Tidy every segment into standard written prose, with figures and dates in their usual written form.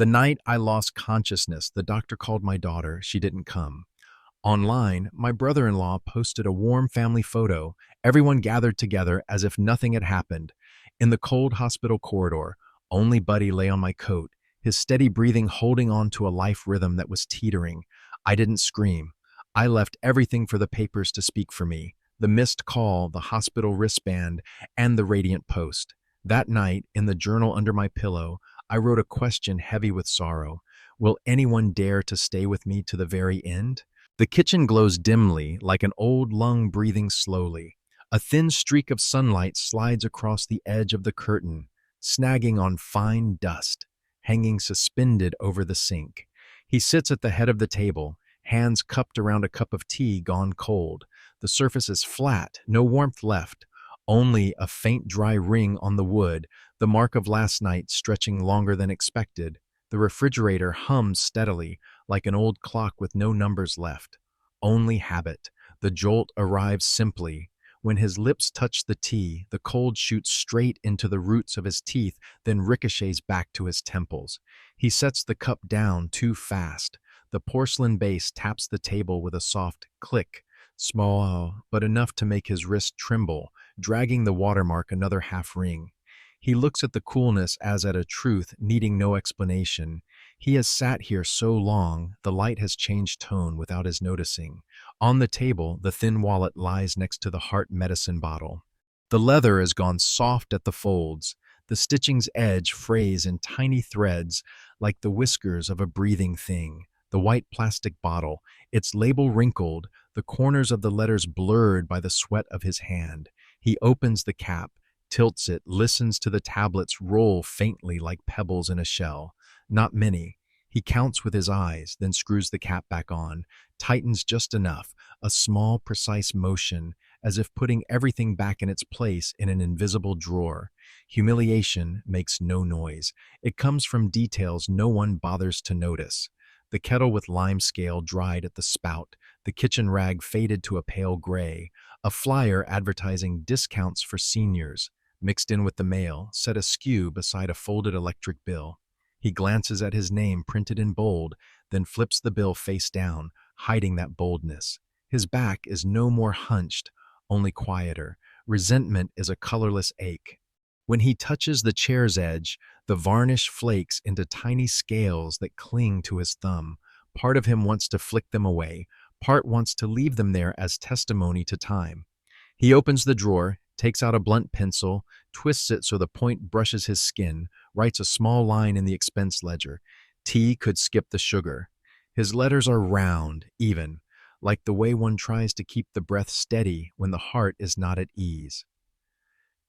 The night I lost consciousness, the doctor called my daughter. She didn't come. Online, my brother-in-law posted a warm family photo. Everyone gathered together as if nothing had happened. In the cold hospital corridor, only Buddy lay on my coat, his steady breathing holding on to a life rhythm that was teetering. I didn't scream. I left everything for the papers to speak for me. The missed call, the hospital wristband, and the radiant post. That night, in the journal under my pillow, I wrote a question heavy with sorrow. Will anyone dare to stay with me to the very end? The kitchen glows dimly, like an old lung breathing slowly. A thin streak of sunlight slides across the edge of the curtain, snagging on fine dust, hanging suspended over the sink. He sits at the head of the table, hands cupped around a cup of tea gone cold. The surface is flat, no warmth left, only a faint dry ring on the wood, the mark of last night stretching longer than expected. The refrigerator hums steadily, like an old clock with no numbers left. Only habit. The jolt arrives simply. When his lips touch the tea, the cold shoots straight into the roots of his teeth, then ricochets back to his temples. He sets the cup down too fast. The porcelain base taps the table with a soft click, small but enough to make his wrist tremble, dragging the watermark another half ring. He looks at the coolness as at a truth needing no explanation. He has sat here so long, the light has changed tone without his noticing. On the table, the thin wallet lies next to the heart medicine bottle. The leather has gone soft at the folds. The stitching's edge frays in tiny threads like the whiskers of a breathing thing. The white plastic bottle, its label wrinkled, the corners of the letters blurred by the sweat of his hand. He opens the cap, tilts it, listens to the tablets roll faintly like pebbles in a shell. Not many. He counts with his eyes, then screws the cap back on, tightens just enough, a small, precise motion, as if putting everything back in its place in an invisible drawer. Humiliation makes no noise. It comes from details no one bothers to notice. The kettle with lime scale dried at the spout, the kitchen rag faded to a pale gray, a flyer advertising discounts for seniors, mixed in with the mail, set askew beside a folded electric bill. He glances at his name printed in bold, then flips the bill face down, hiding that boldness. His back is no more hunched, only quieter. Resentment is a colorless ache. When he touches the chair's edge, the varnish flakes into tiny scales that cling to his thumb. Part of him wants to flick them away, part wants to leave them there as testimony to time. He opens the drawer, takes out a blunt pencil, twists it so the point brushes his skin, writes a small line in the expense ledger. Tea could skip the sugar. His letters are round, even, like the way one tries to keep the breath steady when the heart is not at ease.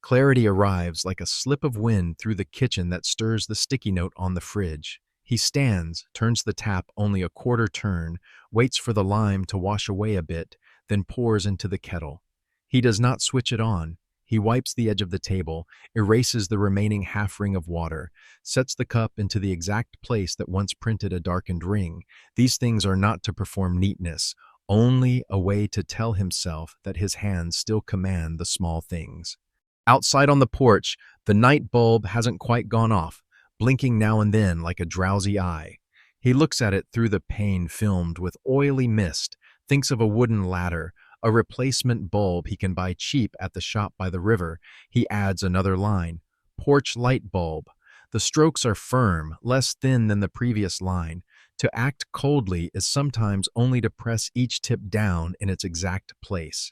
Clarity arrives like a slip of wind through the kitchen that stirs the sticky note on the fridge. He stands, turns the tap only a quarter turn, waits for the lime to wash away a bit, then pours into the kettle. He does not switch it on. He wipes the edge of the table, erases the remaining half ring of water, sets the cup into the exact place that once printed a darkened ring. These things are not to perform neatness, only a way to tell himself that his hands still command the small things. Outside on the porch, the night bulb hasn't quite gone off, blinking now and then like a drowsy eye. He looks at it through the pane filmed with oily mist, thinks of a wooden ladder, a replacement bulb he can buy cheap at the shop by the river. He adds another line, porch light bulb. The strokes are firm, less thin than the previous line. To act coldly is sometimes only to press each tip down in its exact place.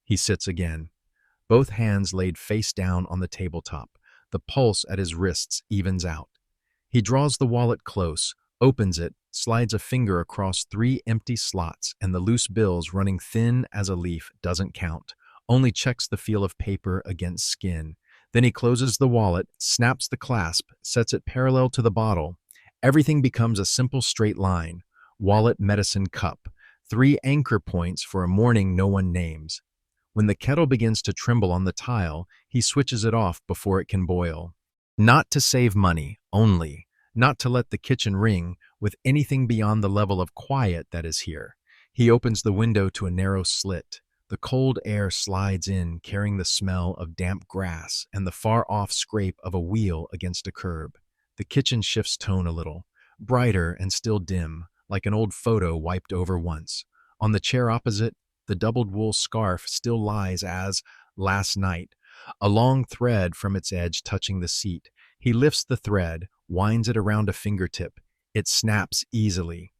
He sits again, both hands laid face down on the tabletop. The pulse at his wrists evens out. He draws the wallet close, opens it, slides a finger across 3 empty slots, and the loose bills running thin as a leaf doesn't count, only checks the feel of paper against skin. Then he closes the wallet, snaps the clasp, sets it parallel to the bottle. Everything becomes a simple straight line. Wallet, medicine, cup. 3 anchor points for a morning no one names. When the kettle begins to tremble on the tile, he switches it off before it can boil. Not to save money, only. Not to let the kitchen ring with anything beyond the level of quiet that is here. He opens the window to a narrow slit. The cold air slides in, carrying the smell of damp grass and the far-off scrape of a wheel against a curb. The kitchen shifts tone a little. brighter and still dim, like an old photo wiped over once. On the chair opposite, the doubled wool scarf still lies as last night, a long thread from its edge touching the seat. He lifts the thread, winds it around a fingertip. It snaps easily.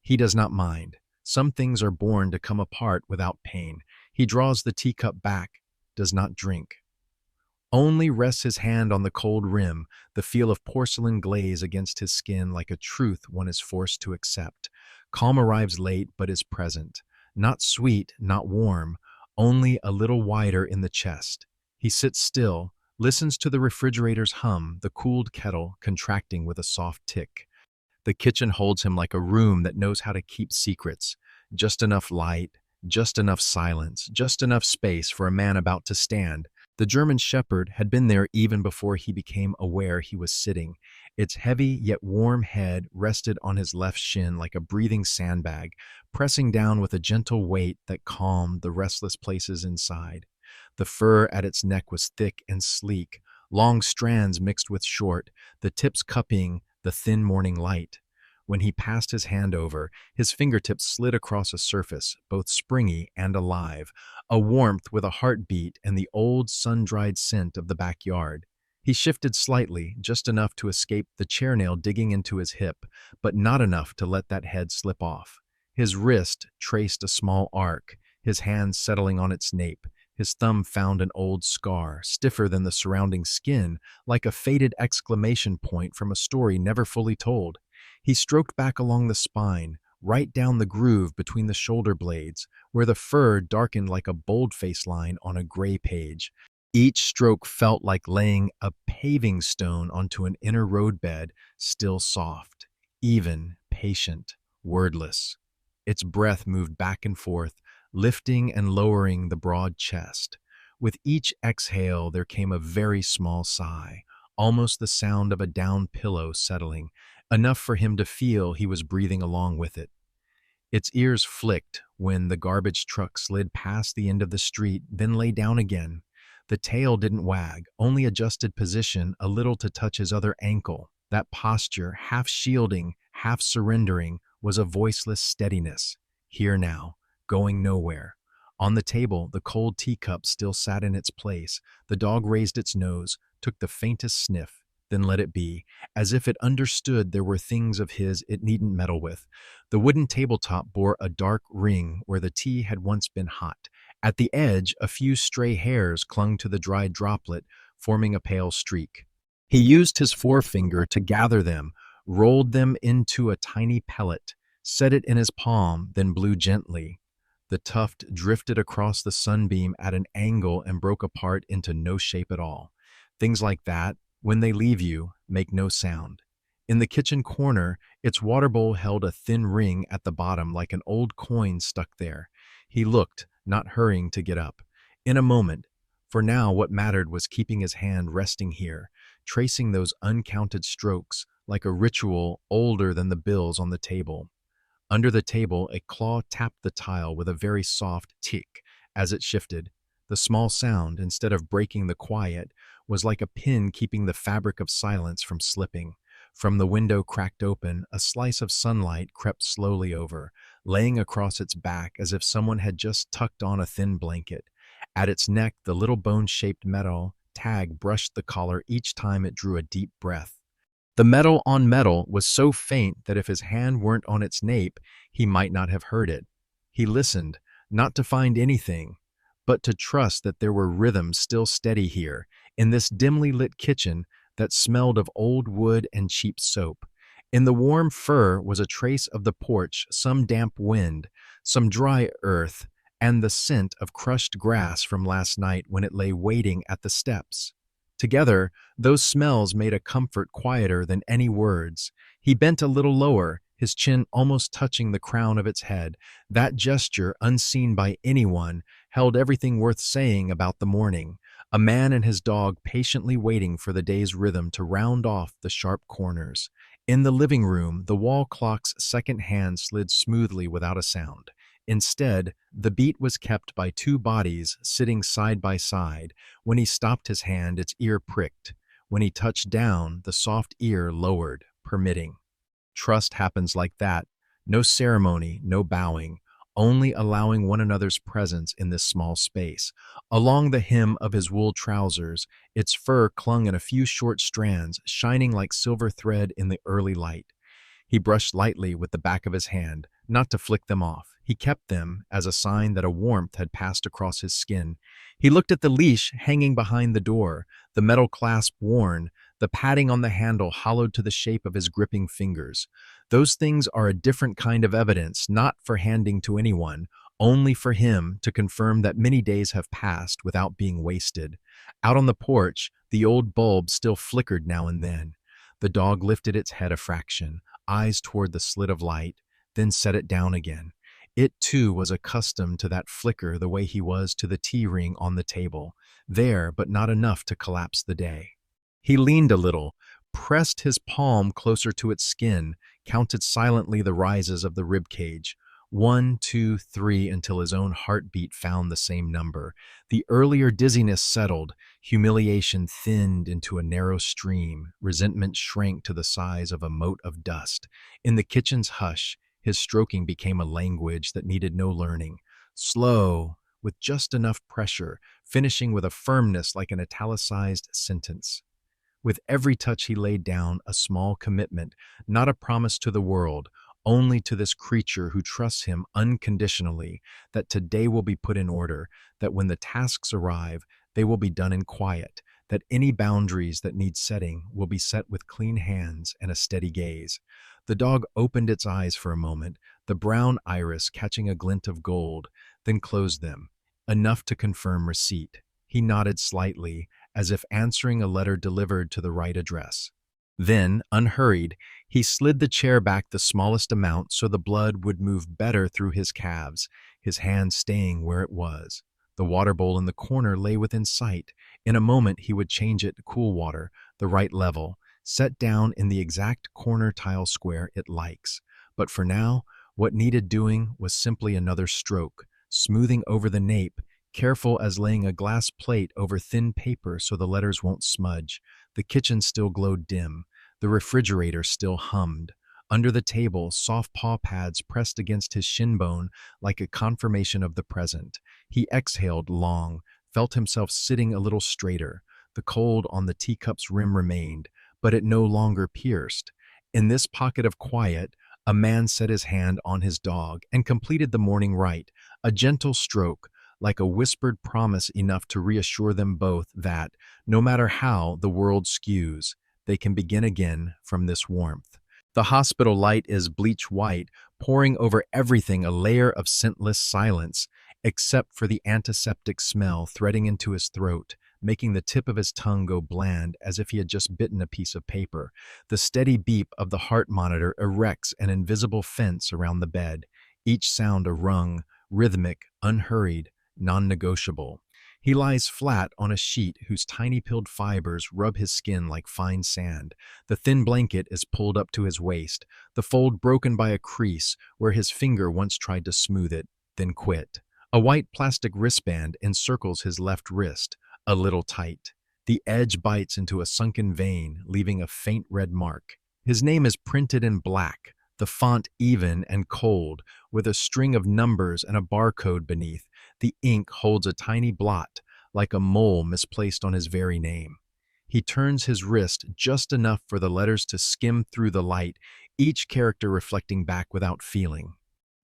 He does not mind. Some things are born to come apart without pain. He draws the teacup back, does not drink. Only rests his hand on the cold rim, the feel of porcelain glaze against his skin like a truth one is forced to accept. Calm arrives late but is present. Not sweet, not warm, only a little wider in the chest. He sits still, listens to the refrigerator's hum, the cooled kettle contracting with a soft tick. The kitchen holds him like a room that knows how to keep secrets. Just enough light, just enough silence, just enough space for a man about to stand. The German Shepherd had been there even before he became aware he was sitting. Its heavy yet warm head rested on his left shin like a breathing sandbag, pressing down with a gentle weight that calmed the restless places inside. The fur at its neck was thick and sleek, long strands mixed with short, the tips cupping the thin morning light. When he passed his hand over, his fingertips slid across a surface, both springy and alive, a warmth with a heartbeat and the old sun-dried scent of the backyard. He shifted slightly, just enough to escape the chair nail digging into his hip, but not enough to let that head slip off. His wrist traced a small arc, his hand settling on its nape. His thumb found an old scar, stiffer than the surrounding skin, like a faded exclamation point from a story never fully told. He stroked back along the spine, right down the groove between the shoulder blades, where the fur darkened like a boldface line on a gray page. Each stroke felt like laying a paving stone onto an inner roadbed, still soft, even, patient, wordless. Its breath moved back and forth, lifting and lowering the broad chest. With each exhale, there came a very small sigh, almost the sound of a down pillow settling, enough for him to feel he was breathing along with it. Its ears flicked when the garbage truck slid past the end of the street, then lay down again. The tail didn't wag, only adjusted position a little to touch his other ankle. That posture, half shielding, half surrendering, was a voiceless steadiness. Here now, going nowhere. On the table, the cold teacup still sat in its place. The dog raised its nose, took the faintest sniff, then let it be, as if it understood there were things of his it needn't meddle with. The wooden tabletop bore a dark ring where the tea had once been hot. At the edge, a few stray hairs clung to the dried droplet, forming a pale streak. He used his forefinger to gather them, rolled them into a tiny pellet, set it in his palm, then blew gently. The tuft drifted across the sunbeam at an angle and broke apart into no shape at all. Things like that, when they leave you, make no sound. In the kitchen corner, its water bowl held a thin ring at the bottom like an old coin stuck there. He looked, not hurrying to get up. In a moment, for now what mattered was keeping his hand resting here, tracing those uncounted strokes like a ritual older than the bills on the table. Under the table, a claw tapped the tile with a very soft tick as it shifted. The small sound, instead of breaking the quiet, was like a pin keeping the fabric of silence from slipping. From the window cracked open, a slice of sunlight crept slowly over, laying across its back as if someone had just tucked on a thin blanket. At its neck, the little bone-shaped metal tag brushed the collar each time it drew a deep breath. The metal on metal was so faint that if his hand weren't on its nape, he might not have heard it. He listened, not to find anything, but to trust that there were rhythms still steady here, in this dimly lit kitchen that smelled of old wood and cheap soap. In the warm fur was a trace of the porch, some damp wind, some dry earth, and the scent of crushed grass from last night when it lay waiting at the steps. Together, those smells made a comfort quieter than any words. He bent a little lower, his chin almost touching the crown of its head. That gesture, unseen by anyone, held everything worth saying about the morning. A man and his dog patiently waiting for the day's rhythm to round off the sharp corners. In the living room, the wall clock's second hand slid smoothly without a sound. Instead, the beat was kept by two bodies sitting side by side. When he stopped his hand, its ear pricked. When he touched down, the soft ear lowered, permitting. Trust happens like that. No ceremony, no bowing, only allowing one another's presence in this small space. Along the hem of his wool trousers, its fur clung in a few short strands, shining like silver thread in the early light. He brushed lightly with the back of his hand, not to flick them off. He kept them as a sign that a warmth had passed across his skin. He looked at the leash hanging behind the door, the metal clasp worn, the padding on the handle hollowed to the shape of his gripping fingers. Those things are a different kind of evidence, not for handing to anyone, only for him to confirm that many days have passed without being wasted. Out on the porch, the old bulb still flickered now and then. The dog lifted its head a fraction, eyes toward the slit of light, then set it down again. It too was accustomed to that flicker the way he was to the tea ring on the table, there but not enough to collapse the day. He leaned a little, pressed his palm closer to its skin, counted silently the rises of the rib cage. 1, 2, 3, until his own heartbeat found the same number. The earlier dizziness settled, humiliation thinned into a narrow stream, resentment shrank to the size of a mote of dust. In the kitchen's hush, his stroking became a language that needed no learning. Slow, with just enough pressure, finishing with a firmness like an italicized sentence. With every touch he laid down a small commitment, not a promise to the world, only to this creature who trusts him unconditionally, that today will be put in order, that when the tasks arrive, they will be done in quiet, that any boundaries that need setting will be set with clean hands and a steady gaze. The dog opened its eyes for a moment, the brown iris catching a glint of gold, then closed them, enough to confirm receipt. He nodded slightly, as if answering a letter delivered to the right address. Then, unhurried, he slid the chair back the smallest amount so the blood would move better through his calves, his hand staying where it was. The water bowl in the corner lay within sight. In a moment he would change it to cool water, the right level, set down in the exact corner tile square it likes. But for now, what needed doing was simply another stroke, smoothing over the nape, careful as laying a glass plate over thin paper so the letters won't smudge. The kitchen still glowed dim. The refrigerator still hummed. Under the table, soft paw pads pressed against his shin bone like a confirmation of the present. He exhaled long, felt himself sitting a little straighter. The cold on the teacup's rim remained, but it no longer pierced. In this pocket of quiet, a man set his hand on his dog and completed the morning rite, a gentle stroke, like a whispered promise enough to reassure them both that, no matter how the world skews, they can begin again from this warmth. The hospital light is bleach white, pouring over everything a layer of scentless silence, except for the antiseptic smell threading into his throat, making the tip of his tongue go bland as if he had just bitten a piece of paper. The steady beep of the heart monitor erects an invisible fence around the bed, each sound a rung, rhythmic, unhurried, non-negotiable. He lies flat on a sheet whose tiny pilled fibers rub his skin like fine sand. The thin blanket is pulled up to his waist, the fold broken by a crease where his finger once tried to smooth it, then quit. A white plastic wristband encircles his left wrist, a little tight. The edge bites into a sunken vein, leaving a faint red mark. His name is printed in black, the font even and cold, with a string of numbers and a barcode beneath. The ink holds a tiny blot, like a mole misplaced on his very name. He turns his wrist just enough for the letters to skim through the light, each character reflecting back without feeling.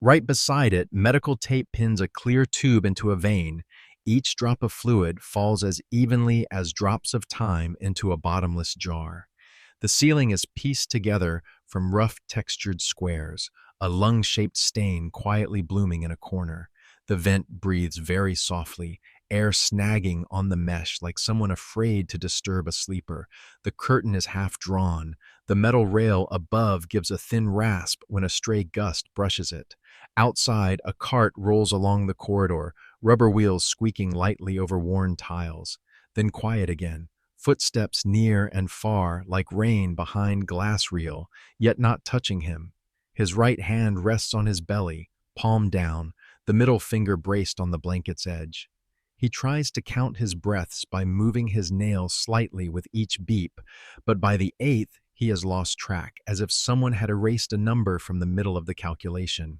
Right beside it, medical tape pins a clear tube into a vein. Each drop of fluid falls as evenly as drops of time into a bottomless jar. The ceiling is pieced together from rough textured squares, a lung-shaped stain quietly blooming in a corner. The vent breathes very softly, air snagging on the mesh like someone afraid to disturb a sleeper. The curtain is half drawn. The metal rail above gives a thin rasp when a stray gust brushes it. Outside, a cart rolls along the corridor, rubber wheels squeaking lightly over worn tiles. Then quiet again. Footsteps near and far like rain behind glass reel, yet not touching him. His right hand rests on his belly, palm down, the middle finger braced on the blanket's edge. He tries to count his breaths by moving his nails slightly with each beep, but by the eighth, He has lost track, as if someone had erased a number from the middle of the calculation.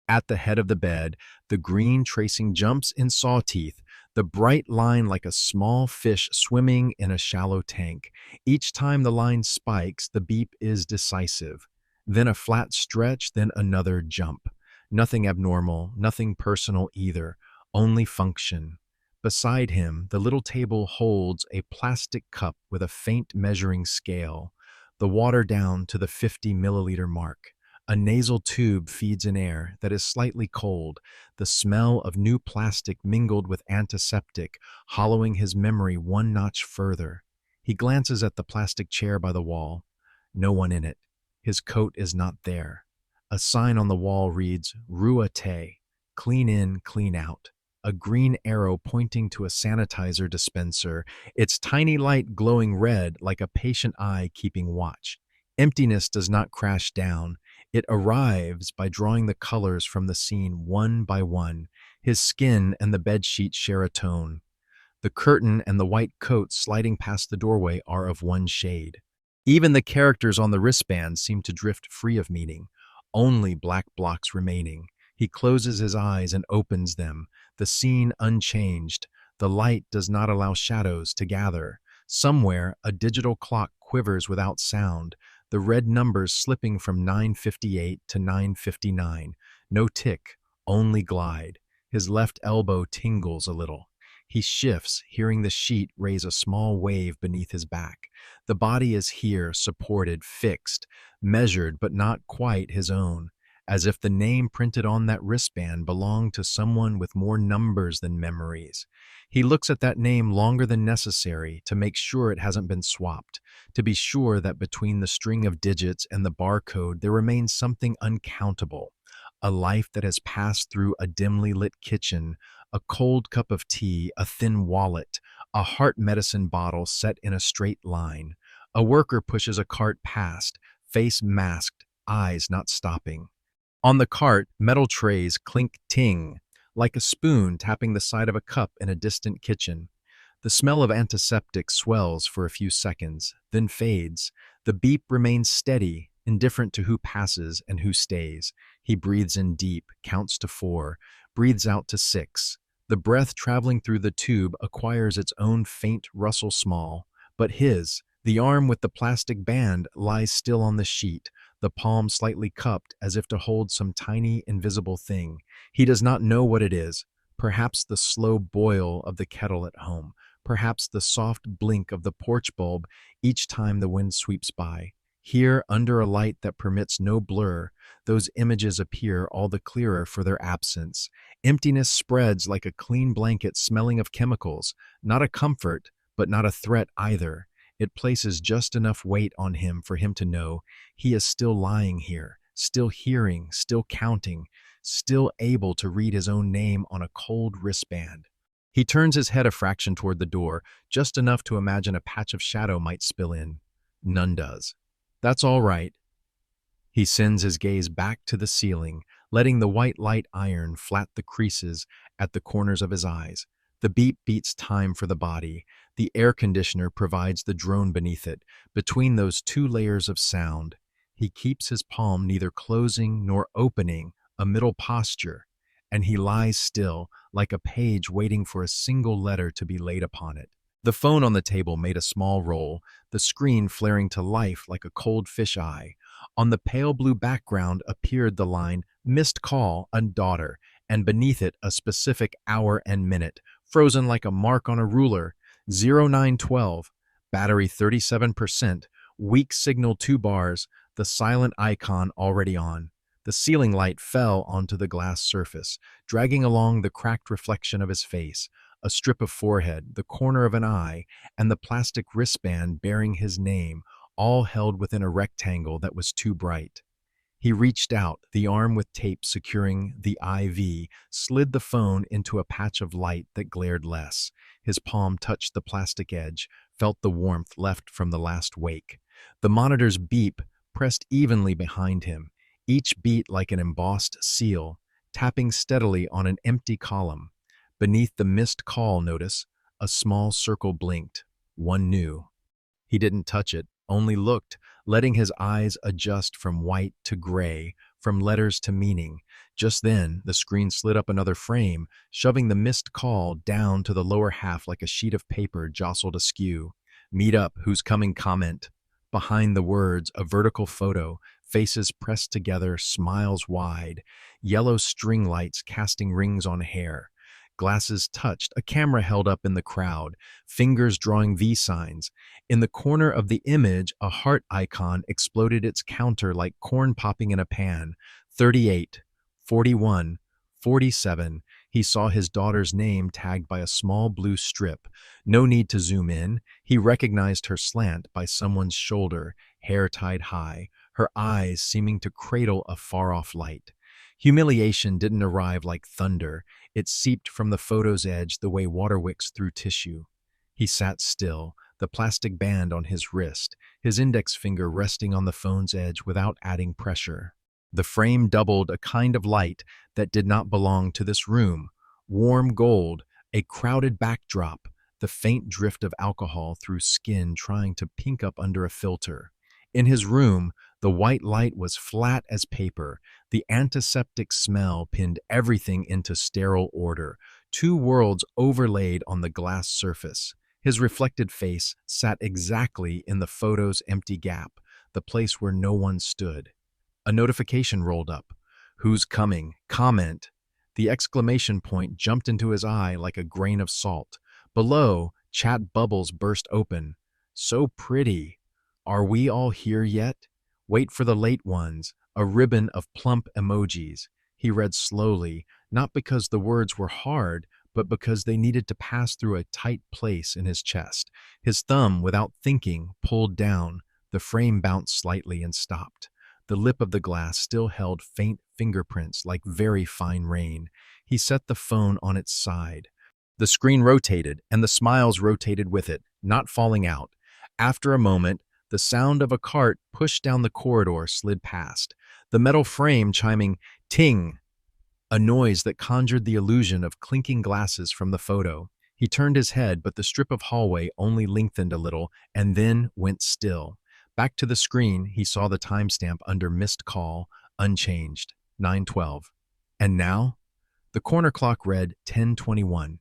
At the head of the bed, the green tracing jumps in saw teeth, the bright line like a small fish swimming in a shallow tank. Each time the line spikes, the beep is decisive. Then a flat stretch, then another jump. Nothing abnormal, nothing personal either, only function. Beside him, the little table holds a plastic cup with a faint measuring scale, the water down to the 50 milliliter mark. A nasal tube feeds in air that is slightly cold, the smell of new plastic mingled with antiseptic, hollowing his memory one notch further. He glances at the plastic chair by the wall. No one in it. His coat is not there. A sign on the wall reads, Rua Te, clean in, clean out. A green arrow pointing to a sanitizer dispenser, its tiny light glowing red like a patient eye keeping watch. Emptiness does not crash down. It arrives by drawing the colors from the scene one by one. His skin and the bedsheet share a tone. The curtain and the white coat sliding past the doorway are of one shade. Even the characters on the wristband seem to drift free of meaning, only black blocks remaining. He closes his eyes and opens them, the scene unchanged. The light does not allow shadows to gather. Somewhere, a digital clock quivers without sound, the red numbers slipping from 9:58 to 9:59. No tick, only glide. His left elbow tingles a little. He shifts, hearing the sheet raise a small wave beneath his back. The body is here, supported, fixed, measured but not quite his own, as if the name printed on that wristband belonged to someone with more numbers than memories. He looks at that name longer than necessary to make sure it hasn't been swapped, to be sure that between the string of digits and the barcode there remains something uncountable, a life that has passed through a dimly lit kitchen, a cold cup of tea, a thin wallet, a heart medicine bottle set in a straight line. A worker pushes a cart past, face masked, eyes not stopping. On the cart, metal trays clink ting, like a spoon tapping the side of a cup in a distant kitchen. The smell of antiseptic swells for a few seconds, then fades. The beep remains steady, indifferent to who passes and who stays. He breathes in deep, counts to 4, breathes out to 6. The breath traveling through the tube acquires its own faint rustle small, but his, the arm with the plastic band, lies still on the sheet, the palm slightly cupped as if to hold some tiny, invisible thing. He does not know what it is. Perhaps the slow boil of the kettle at home. Perhaps the soft blink of the porch bulb each time the wind sweeps by. Here, under a light that permits no blur, those images appear all the clearer for their absence. Emptiness spreads like a clean blanket smelling of chemicals, not a comfort, but not a threat either. It places just enough weight on him for him to know he is still lying here, still hearing, still counting, still able to read his own name on a cold wristband. He turns his head a fraction toward the door, just enough to imagine a patch of shadow might spill in. None does. That's all right. He sends his gaze back to the ceiling, letting the white light iron flat the creases at the corners of his eyes. The beep beats time for the body. The air conditioner provides the drone beneath it, between those two layers of sound. He keeps his palm neither closing nor opening, a middle posture, and he lies still, like a page waiting for a single letter to be laid upon it. The phone on the table made a small roll, the screen flaring to life like a cold fish eye. On the pale blue background appeared the line, "Missed call, a daughter," and beneath it a specific hour and minute, frozen like a mark on a ruler, 0912, battery 37%, weak signal 2 bars, the silent icon already on. The ceiling light fell onto the glass surface, dragging along the cracked reflection of his face, a strip of forehead, the corner of an eye, and the plastic wristband bearing his name, all held within a rectangle that was too bright. He reached out, the arm with tape securing the IV, slid the phone into a patch of light that glared less. His palm touched the plastic edge, felt the warmth left from the last wake. The monitor's beep pressed evenly behind him, each beat like an embossed seal, tapping steadily on an empty column. Beneath the missed call notice, a small circle blinked. One knew. He didn't touch it, only looked, letting his eyes adjust from white to gray, from letters to meaning. Just then, the screen slid up another frame, shoving the missed call down to the lower half like a sheet of paper jostled askew. Meet up, who's coming comment. Behind the words, a vertical photo, faces pressed together, smiles wide, yellow string lights casting rings on hair. Glasses touched, a camera held up in the crowd, fingers drawing V signs. In the corner of the image, a heart icon exploded its counter like corn popping in a pan. 38, 41, 47. He saw his daughter's name tagged by a small blue strip. No need to zoom in. He recognized her slant by someone's shoulder, hair tied high, her eyes seeming to cradle a far-off light. Humiliation didn't arrive like thunder. It seeped from the photo's edge the way water wicks through tissue. He sat still, the plastic band on his wrist, his index finger resting on the phone's edge without adding pressure. The frame doubled a kind of light that did not belong to this room. Warm gold, a crowded backdrop, the faint drift of alcohol through skin trying to pink up under a filter. In his room, the white light was flat as paper. The antiseptic smell pinned everything into sterile order, two worlds overlaid on the glass surface. His reflected face sat exactly in the photo's empty gap, the place where no one stood. A notification rolled up. Who's coming? Comment. The exclamation point jumped into his eye like a grain of salt. Below, chat bubbles burst open. So pretty. Are we all here yet? Wait for the late ones. A ribbon of plump emojis. He read slowly, not because the words were hard, but because they needed to pass through a tight place in his chest. His thumb, without thinking, pulled down. The frame bounced slightly and stopped. The lip of the glass still held faint fingerprints like very fine rain. He set the phone on its side. The screen rotated, and the smiles rotated with it, not falling out. After a moment, the sound of a cart pushed down the corridor slid past, the metal frame chiming ting, a noise that conjured the illusion of clinking glasses from the photo. He turned his head, but the strip of hallway only lengthened a little and then went still. Back to the screen, he saw the timestamp under missed call, unchanged, 9:12. And now? The corner clock read 10:21.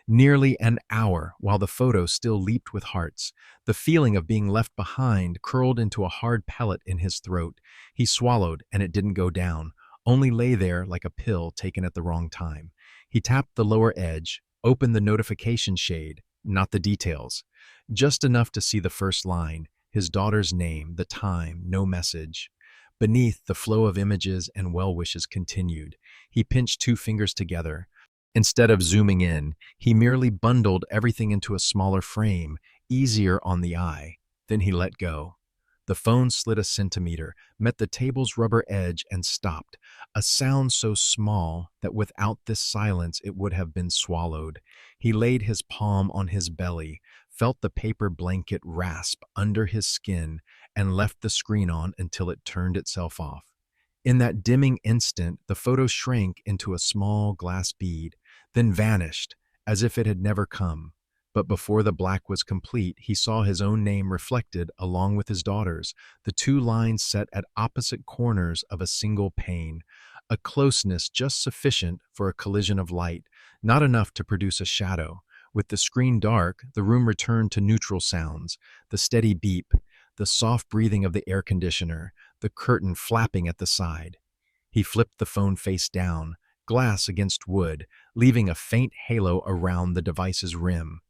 Nearly an hour, while the photo still leaped with hearts. The feeling of being left behind curled into a hard pellet in his throat. He swallowed, and it didn't go down, only lay there like a pill taken at the wrong time. He tapped the lower edge, opened the notification shade, not the details. Just enough to see the first line, his daughter's name, the time, no message. Beneath, the flow of images and well wishes continued. He pinched two fingers together. Instead of zooming in, he merely bundled everything into a smaller frame, easier on the eye. Then he let go. The phone slid a centimeter, met the table's rubber edge, and stopped, a sound so small that without this silence it would have been swallowed. He laid his palm on his belly, felt the paper blanket rasp under his skin, and left the screen on until it turned itself off. In that dimming instant, the photo shrank into a small glass bead, then vanished, as if it had never come. But before the black was complete, he saw his own name reflected along with his daughter's, the two lines set at opposite corners of a single pane, a closeness just sufficient for a collision of light, not enough to produce a shadow. With the screen dark, the room returned to neutral sounds, the steady beep, the soft breathing of the air conditioner, the curtain flapping at the side. He flipped the phone face down, glass against wood, leaving a faint halo around the device's rim.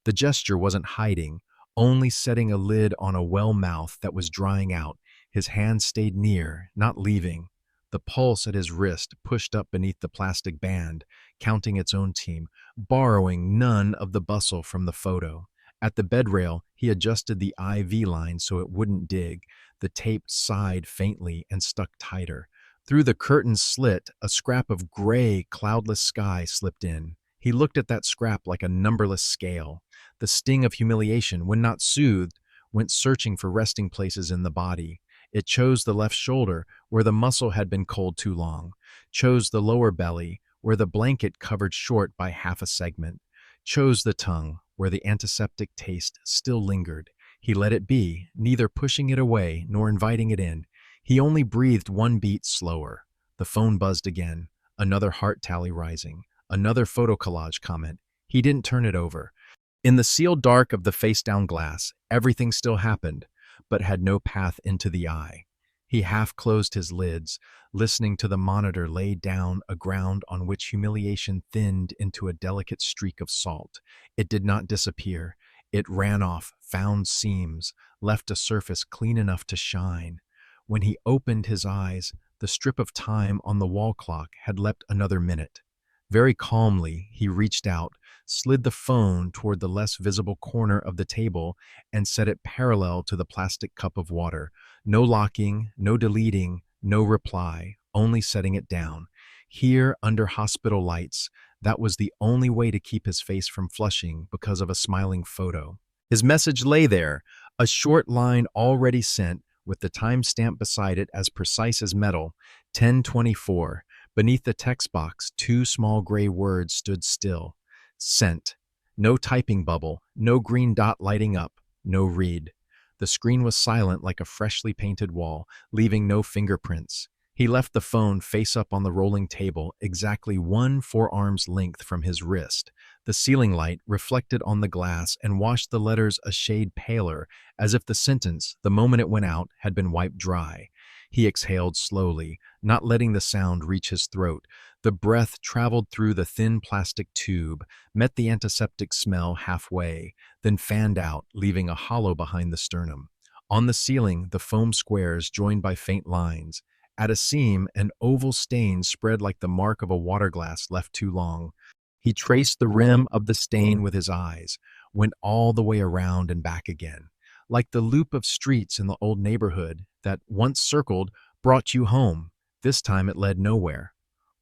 The gesture wasn't hiding, only setting a lid on a well mouth that was drying out. His hand stayed near, not leaving. The pulse at his wrist pushed up beneath the plastic band, counting its own team, borrowing none of the bustle from the photo. At the bed rail, he adjusted the IV line so it wouldn't dig. The tape sighed faintly and stuck tighter. Through the curtain's slit, a scrap of gray, cloudless sky slipped in. He looked at that scrap like a numberless scale. The sting of humiliation, when not soothed, went searching for resting places in the body. It chose the left shoulder, where the muscle had been cold too long, chose the lower belly, where the blanket covered short by half a segment, chose the tongue, where the antiseptic taste still lingered. He let it be, neither pushing it away nor inviting it in. He only breathed one beat slower. The phone buzzed again, another heart tally rising, another photo collage comment. He didn't turn it over. In the sealed dark of the face-down glass, everything still happened, but had no path into the eye. He half closed his lids, listening to the monitor lay down a ground on which humiliation thinned into a delicate streak of salt. It did not disappear. It ran off, found seams, left a surface clean enough to shine. When he opened his eyes, the strip of time on the wall clock had leapt another minute. Very calmly, he reached out, slid the phone toward the less visible corner of the table, and set it parallel to the plastic cup of water. No locking, no deleting, no reply, only setting it down. Here, under hospital lights, that was the only way to keep his face from flushing because of a smiling photo. His message lay there, a short line already sent, with the timestamp beside it as precise as metal, 10:24. Beneath the text box, two small gray words stood still. Sent. No typing bubble, no green dot lighting up, no read. The screen was silent like a freshly painted wall, leaving no fingerprints. He left the phone face up on the rolling table, exactly one forearm's length from his wrist. The ceiling light reflected on the glass and washed the letters a shade paler, as if the sentence, the moment it went out, had been wiped dry. He exhaled slowly, not letting the sound reach his throat. The breath traveled through the thin plastic tube, met the antiseptic smell halfway, then fanned out, leaving a hollow behind the sternum. On the ceiling, the foam squares joined by faint lines. At a seam, an oval stain spread like the mark of a water glass left too long. He traced the rim of the stain with his eyes, went all the way around and back again. Like the loop of streets in the old neighborhood that, once circled, brought you home. This time it led nowhere.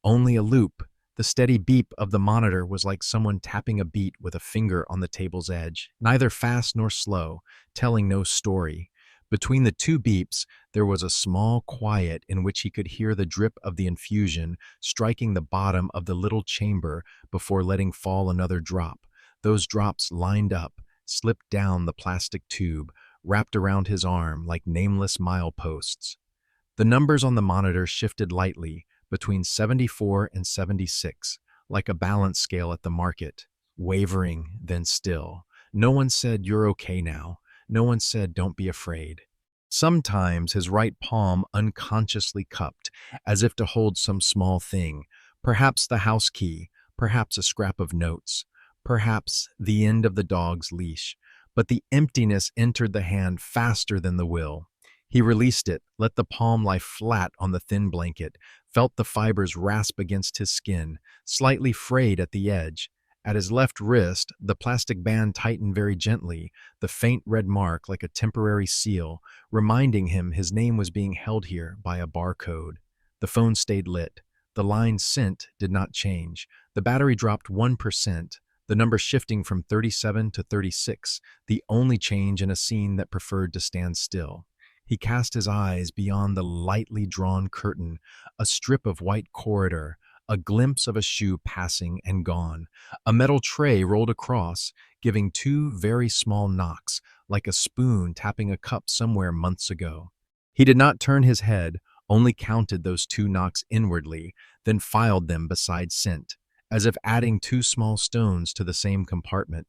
Only a loop. The steady beep of the monitor was like someone tapping a beat with a finger on the table's edge, neither fast nor slow, telling no story. Between the two beeps, there was a small quiet in which he could hear the drip of the infusion striking the bottom of the little chamber before letting fall another drop. Those drops lined up, slipped down the plastic tube, wrapped around his arm like nameless mileposts. The numbers on the monitor shifted lightly between 74 and 76, like a balance scale at the market, wavering, then still. No one said, "You're okay now." No one said, "Don't be afraid." Sometimes his right palm unconsciously cupped, as if to hold some small thing, perhaps the house key, perhaps a scrap of notes, perhaps the end of the dog's leash. But the emptiness entered the hand faster than the will. He released it, let the palm lie flat on the thin blanket, felt the fibers rasp against his skin, slightly frayed at the edge. At his left wrist, the plastic band tightened very gently, the faint red mark like a temporary seal, reminding him his name was being held here by a barcode. The phone stayed lit. The line sent did not change. The battery dropped 1%, the number shifting from 37 to 36, the only change in a scene that preferred to stand still. He cast his eyes beyond the lightly drawn curtain, a strip of white corridor, a glimpse of a shoe passing and gone. A metal tray rolled across, giving two very small knocks, like a spoon tapping a cup somewhere months ago. He did not turn his head, only counted those two knocks inwardly, then filed them beside scent, as if adding two small stones to the same compartment.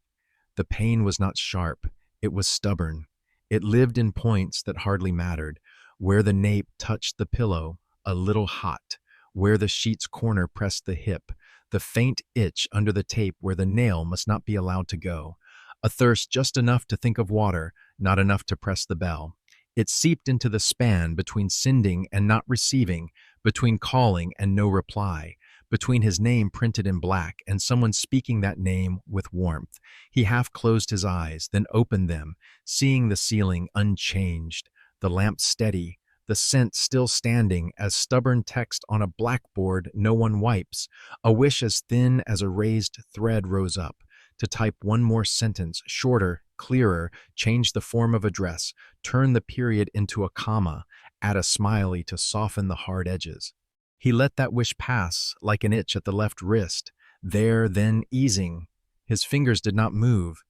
The pain was not sharp, it was stubborn. It lived in points that hardly mattered, where the nape touched the pillow, a little hot, where the sheet's corner pressed the hip, the faint itch under the tape where the nail must not be allowed to go, a thirst just enough to think of water, not enough to press the bell. It seeped into the span between sending and not receiving, between calling and no reply, between his name printed in black and someone speaking that name with warmth. He half closed his eyes, then opened them, seeing the ceiling unchanged, the lamp steady, the scent still standing as stubborn text on a blackboard no one wipes. A wish as thin as a raised thread rose up, to type one more sentence, shorter, clearer, change the form of address, turn the period into a comma, add a smiley to soften the hard edges. He let that wish pass, like an itch at the left wrist, there, then easing. His fingers did not move.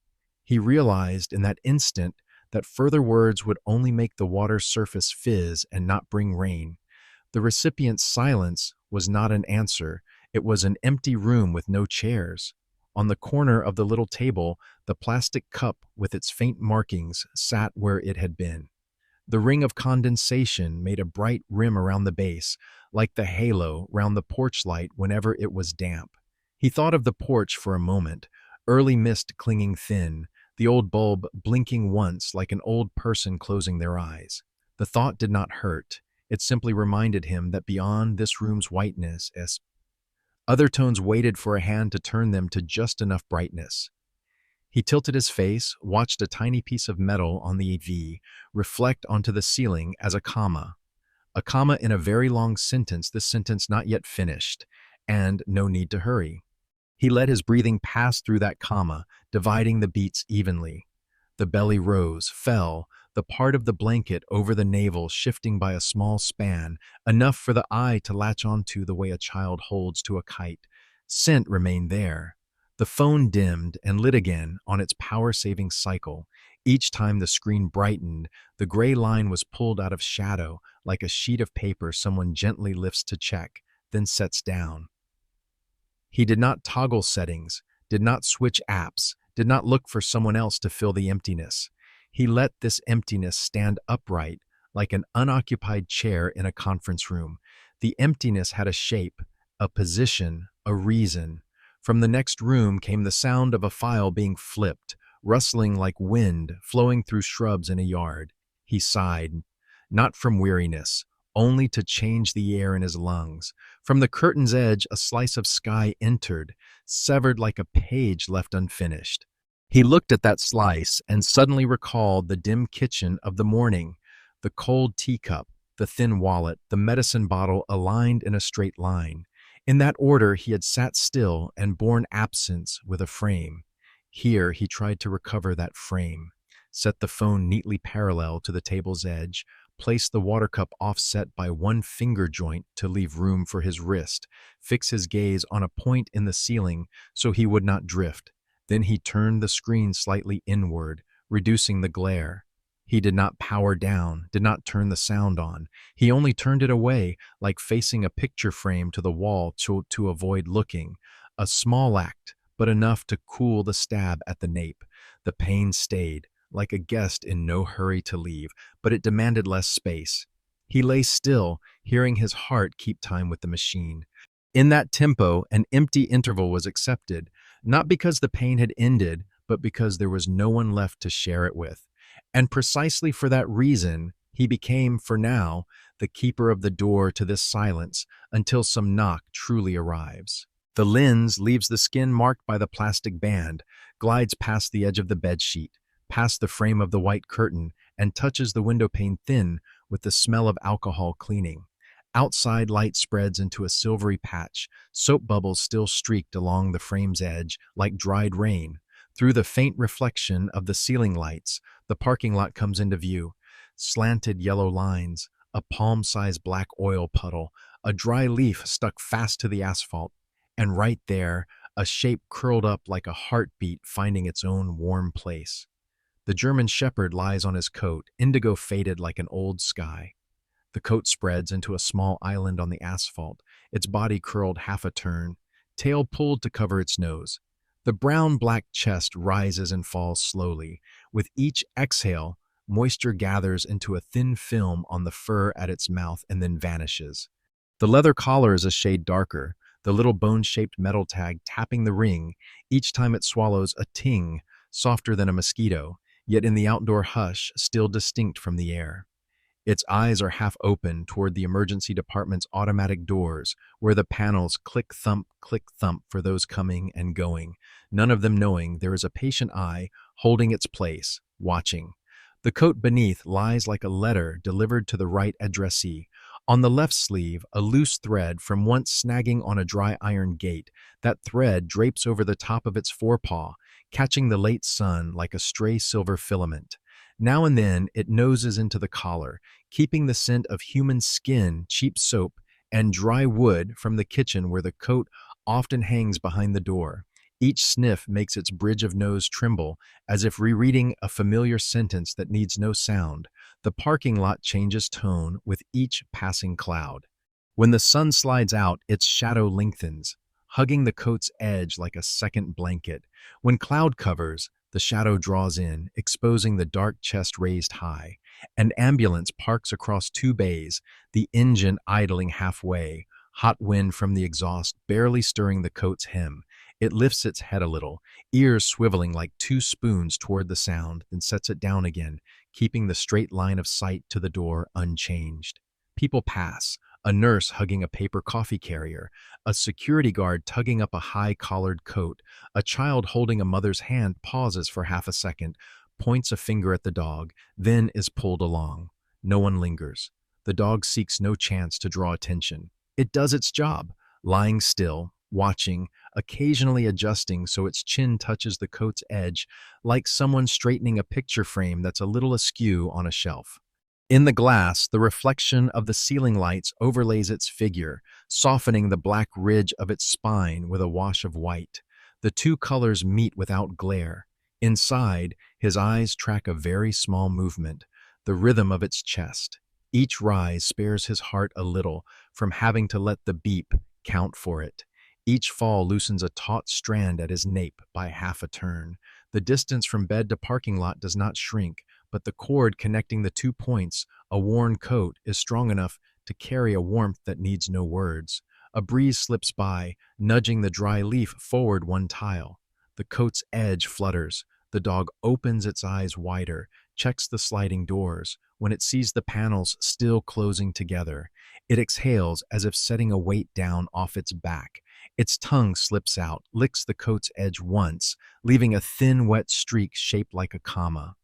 He realized in that instant that further words would only make the water's surface fizz and not bring rain. The recipient's silence was not an answer, it was an empty room with no chairs. On the corner of the little table, the plastic cup with its faint markings sat where it had been. The ring of condensation made a bright rim around the base, like the halo round the porch light whenever it was damp. He thought of the porch for a moment, early mist clinging thin, the old bulb blinking once like an old person closing their eyes. The thought did not hurt. It simply reminded him that beyond this room's whiteness, other tones waited for a hand to turn them to just enough brightness. He tilted his face, watched a tiny piece of metal on the V reflect onto the ceiling as a comma. A comma in a very long sentence, this sentence not yet finished, and no need to hurry. He let his breathing pass through that comma, dividing the beats evenly. The belly rose, fell, the part of the blanket over the navel shifting by a small span, enough for the eye to latch onto the way a child holds to a kite. Scent remained there. The phone dimmed and lit again on its power-saving cycle. Each time the screen brightened, the gray line was pulled out of shadow like a sheet of paper someone gently lifts to check, then sets down. He did not toggle settings, did not switch apps, did not look for someone else to fill the emptiness. He let this emptiness stand upright like an unoccupied chair in a conference room. The emptiness had a shape, a position, a reason. From the next room came the sound of a file being flipped, rustling like wind flowing through shrubs in a yard. He sighed, not from weariness, only to change the air in his lungs. From the curtain's edge, a slice of sky entered, severed like a page left unfinished. He looked at that slice and suddenly recalled the dim kitchen of the morning, the cold teacup, the thin wallet, the medicine bottle aligned in a straight line. In that order, he had sat still and borne absence with a frame. Here, he tried to recover that frame, set the phone neatly parallel to the table's edge, place the water cup offset by one finger joint to leave room for his wrist, fix his gaze on a point in the ceiling so he would not drift. Then he turned the screen slightly inward, reducing the glare. He did not power down, did not turn the sound on. He only turned it away, like facing a picture frame to the wall to avoid looking. A small act, but enough to cool the stab at the nape. The pain stayed, like a guest in no hurry to leave, but it demanded less space. He lay still, hearing his heart keep time with the machine. In that tempo, an empty interval was accepted, not because the pain had ended, but because there was no one left to share it with. And precisely for that reason, he became, for now, the keeper of the door to this silence until some knock truly arrives. The lens leaves the skin marked by the plastic band, glides past the edge of the bedsheet, past the frame of the white curtain, and touches the window pane thin with the smell of alcohol cleaning. Outside light spreads into a silvery patch, soap bubbles still streaked along the frame's edge like dried rain. Through the faint reflection of the ceiling lights, the parking lot comes into view. Slanted yellow lines, a palm-sized black oil puddle, a dry leaf stuck fast to the asphalt, and right there, a shape curled up like a heartbeat finding its own warm place. The German shepherd lies on his coat, indigo faded like an old sky. The coat spreads into a small island on the asphalt, its body curled half a turn, tail pulled to cover its nose. The brown-black chest rises and falls slowly. With each exhale, moisture gathers into a thin film on the fur at its mouth and then vanishes. The leather collar is a shade darker, the little bone-shaped metal tag tapping the ring each time it swallows a ting, softer than a mosquito, yet in the outdoor hush still distinct from the air. Its eyes are half open toward the emergency department's automatic doors, where the panels click thump for those coming and going, none of them knowing there is a patient eye holding its place, watching. The coat beneath lies like a letter delivered to the right addressee. On the left sleeve, a loose thread from once snagging on a dry iron gate. That thread drapes over the top of its forepaw, catching the late sun like a stray silver filament. Now and then, it noses into the collar, keeping the scent of human skin, cheap soap, and dry wood from the kitchen where the coat often hangs behind the door. Each sniff makes its bridge of nose tremble, as if rereading a familiar sentence that needs no sound. The parking lot changes tone with each passing cloud. When the sun slides out, its shadow lengthens, hugging the coat's edge like a second blanket. When cloud covers, the shadow draws in, exposing the dark chest raised high. An ambulance parks across two bays, the engine idling halfway, hot wind from the exhaust barely stirring the coat's hem. It lifts its head a little, ears swiveling like two spoons toward the sound, then sets it down again, keeping the straight line of sight to the door unchanged. People pass, a nurse hugging a paper coffee carrier, a security guard tugging up a high-collared coat, a child holding a mother's hand pauses for half a second, points a finger at the dog, then is pulled along. No one lingers. The dog seeks no chance to draw attention. It does its job, lying still, watching, occasionally adjusting so its chin touches the coat's edge, like someone straightening a picture frame that's a little askew on a shelf. In the glass, the reflection of the ceiling lights overlays its figure, softening the black ridge of its spine with a wash of white. The two colors meet without glare. Inside, his eyes track a very small movement, the rhythm of its chest. Each rise spares his heart a little from having to let the beep count for it. Each fall loosens a taut strand at his nape by half a turn. The distance from bed to parking lot does not shrink, but the cord connecting the 2 points, a worn coat, is strong enough to carry a warmth that needs no words. A breeze slips by, nudging the dry leaf forward 1 tile. The coat's edge flutters. The dog opens its eyes wider, checks the sliding doors. When it sees the panels still closing together, it exhales as if setting a weight down off its back. Its tongue slips out, licks the coat's edge once, leaving a thin, wet streak shaped like a comma.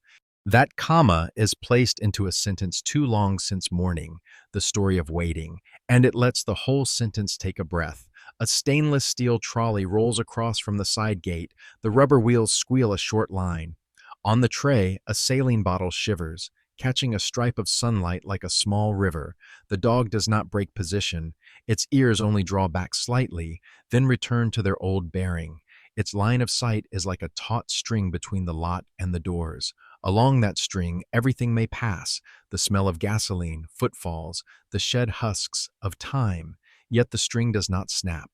That comma is placed into a sentence too long since morning, the story of waiting, and it lets the whole sentence take a breath. A stainless steel trolley rolls across from the side gate, the rubber wheels squeal a short line. On the tray, a saline bottle shivers, catching a stripe of sunlight like a small river. The dog does not break position. Its ears only draw back slightly, then return to their old bearing. Its line of sight is like a taut string between the lot and the doors. Along that string, everything may pass, the smell of gasoline, footfalls, the shed husks of time, yet the string does not snap.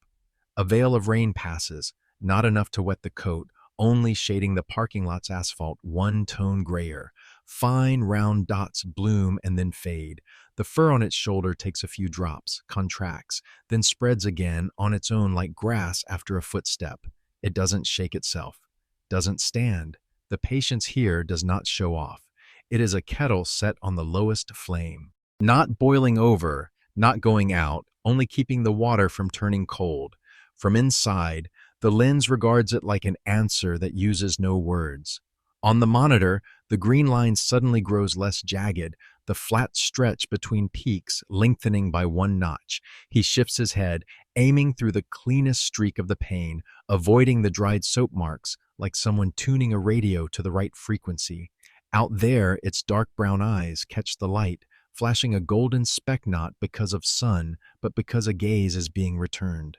A veil of rain passes, not enough to wet the coat, only shading the parking lot's asphalt 1 tone grayer. Fine, round dots bloom and then fade. The fur on its shoulder takes a few drops, contracts, then spreads again on its own like grass after a footstep. It doesn't shake itself, doesn't stand. The patience here does not show off. It is a kettle set on the lowest flame. Not boiling over, not going out, only keeping the water from turning cold. From inside, the lens regards it like an answer that uses no words. On the monitor, the green line suddenly grows less jagged, the flat stretch between peaks lengthening by 1 notch. He shifts his head, aiming through the cleanest streak of the pane, avoiding the dried soap marks, like someone tuning a radio to the right frequency. Out there, its dark brown eyes catch the light, flashing a golden speck not because of sun, but because a gaze is being returned.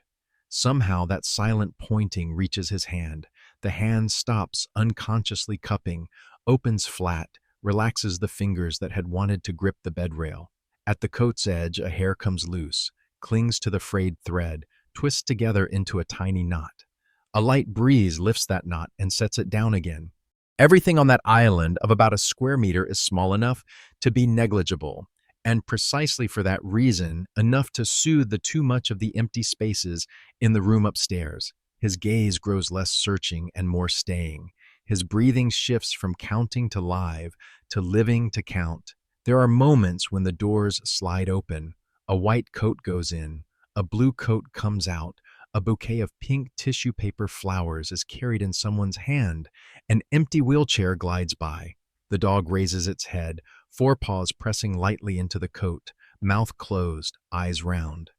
Somehow that silent pointing reaches his hand. The hand stops, unconsciously cupping, opens flat, relaxes the fingers that had wanted to grip the bed rail. At the coat's edge, a hair comes loose, clings to the frayed thread, twists together into a tiny knot. A light breeze lifts that knot and sets it down again. Everything on that island of about a square meter is small enough to be negligible, and precisely for that reason, enough to soothe the too much of the empty spaces in the room upstairs. His gaze grows less searching and more staying. His breathing shifts from counting to live, to living to count. There are moments when the doors slide open. A white coat goes in. A blue coat comes out. A bouquet of pink tissue paper flowers is carried in someone's hand. An empty wheelchair glides by. The dog raises its head, forepaws pressing lightly into the coat, mouth closed, eyes round.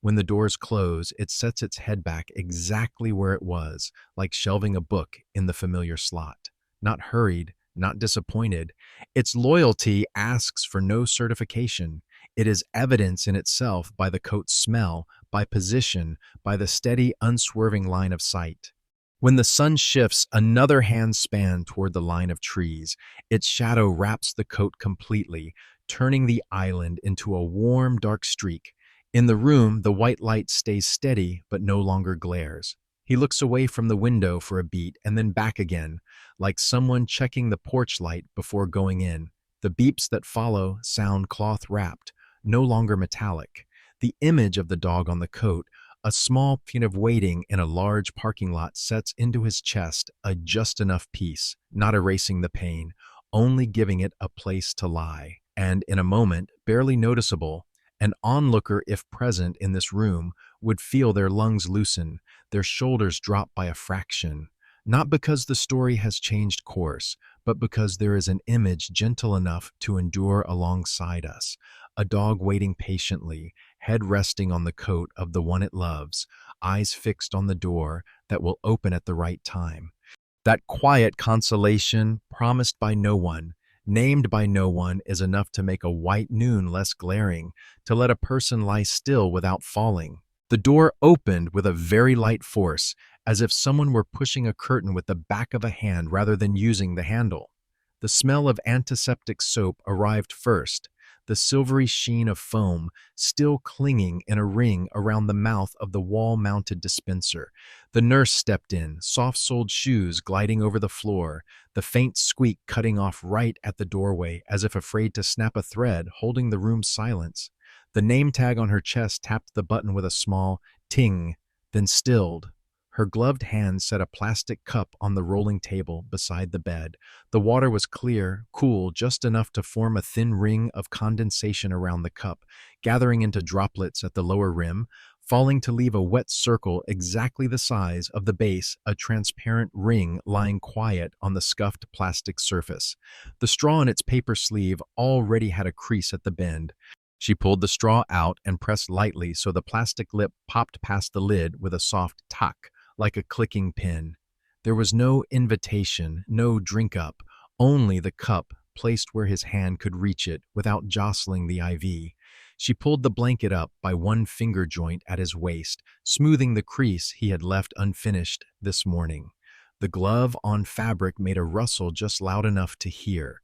When the doors close, it sets its head back exactly where it was, like shelving a book in the familiar slot. Not hurried, not disappointed. Its loyalty asks for no certification. It is evidence in itself by the coat's smell, by position, by the steady, unswerving line of sight. When the sun shifts another hand span toward the line of trees, its shadow wraps the coat completely, turning the island into a warm, dark streak. In the room, the white light stays steady but no longer glares. He looks away from the window for a beat and then back again, like someone checking the porch light before going in. The beeps that follow sound cloth-wrapped, no longer metallic. The image of the dog on the coat, a small feat of waiting in a large parking lot, sets into his chest a just enough peace, not erasing the pain, only giving it a place to lie. And in a moment, barely noticeable, an onlooker, if present in this room, would feel their lungs loosen, their shoulders drop by a fraction. Not because the story has changed course, but because there is an image gentle enough to endure alongside us. A dog waiting patiently, head resting on the coat of the one it loves, eyes fixed on the door that will open at the right time. That quiet consolation, promised by no one, named by no one, is enough to make a white noon less glaring, to let a person lie still without falling. The door opened with a very light force, as if someone were pushing a curtain with the back of a hand rather than using the handle. The smell of antiseptic soap arrived first, the silvery sheen of foam still clinging in a ring around the mouth of the wall-mounted dispenser. The nurse stepped in, soft-soled shoes gliding over the floor, the faint squeak cutting off right at the doorway as if afraid to snap a thread holding the room's silence. The name tag on her chest tapped the button with a small ting, then stilled. Her gloved hand set a plastic cup on the rolling table beside the bed. The water was clear, cool, just enough to form a thin ring of condensation around the cup, gathering into droplets at the lower rim, falling to leave a wet circle exactly the size of the base, a transparent ring lying quiet on the scuffed plastic surface. The straw in its paper sleeve already had a crease at the bend. She pulled the straw out and pressed lightly so the plastic lip popped past the lid with a soft tuck, like a clicking pin. There was no invitation, no drink up, only the cup placed where his hand could reach it without jostling the IV. She pulled the blanket up by one finger joint at his waist, smoothing the crease he had left unfinished this morning. The glove on fabric made a rustle just loud enough to hear.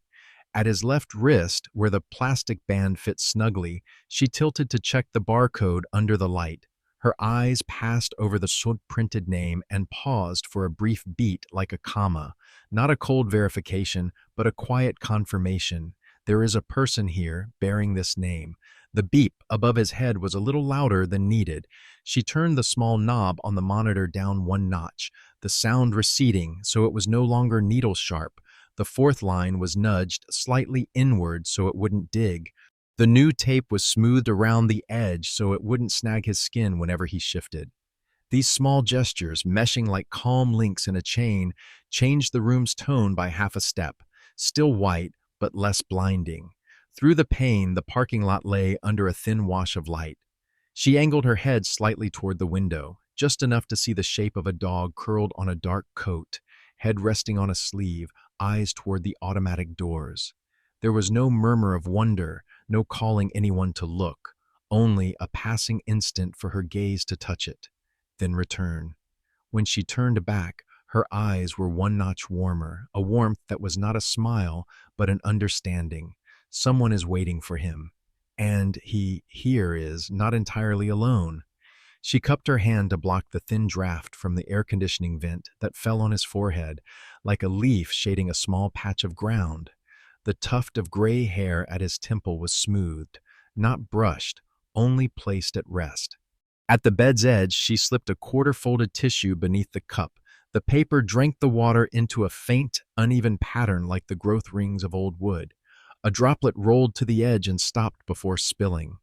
At his left wrist, where the plastic band fit snugly, she tilted to check the barcode under the light. Her eyes passed over the soot-printed name and paused for a brief beat like a comma. Not a cold verification, but a quiet confirmation. There is a person here bearing this name. The beep above his head was a little louder than needed. She turned the small knob on the monitor down one notch, the sound receding so it was no longer needle-sharp. The fourth line was nudged slightly inward so it wouldn't dig. The new tape was smoothed around the edge so it wouldn't snag his skin whenever he shifted. These small gestures, meshing like calm links in a chain, changed the room's tone by half a step, still white but less blinding. Through the pane, the parking lot lay under a thin wash of light. She angled her head slightly toward the window, just enough to see the shape of a dog curled on a dark coat, head resting on a sleeve, eyes toward the automatic doors. There was no murmur of wonder, no calling anyone to look, only a passing instant for her gaze to touch it, then return. When she turned back, her eyes were one notch warmer, a warmth that was not a smile, but an understanding. Someone is waiting for him, and he here is not entirely alone. She cupped her hand to block the thin draft from the air conditioning vent that fell on his forehead, like a leaf shading a small patch of ground. The tuft of gray hair at his temple was smoothed, not brushed, only placed at rest. At the bed's edge, she slipped a quarter-folded tissue beneath the cup. The paper drank the water into a faint, uneven pattern like the growth rings of old wood. A droplet rolled to the edge and stopped before spilling.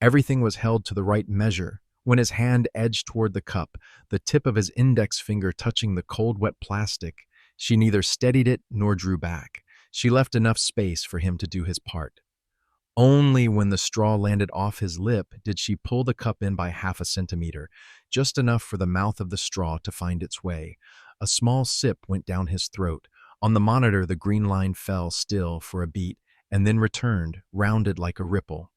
Everything was held to the right measure. When his hand edged toward the cup, the tip of his index finger touching the cold, wet plastic, she neither steadied it nor drew back. She left enough space for him to do his part. Only when the straw landed off his lip did she pull the cup in by half a centimeter, just enough for the mouth of the straw to find its way. A small sip went down his throat. On the monitor, the green line fell still for a beat and then returned, rounded like a ripple.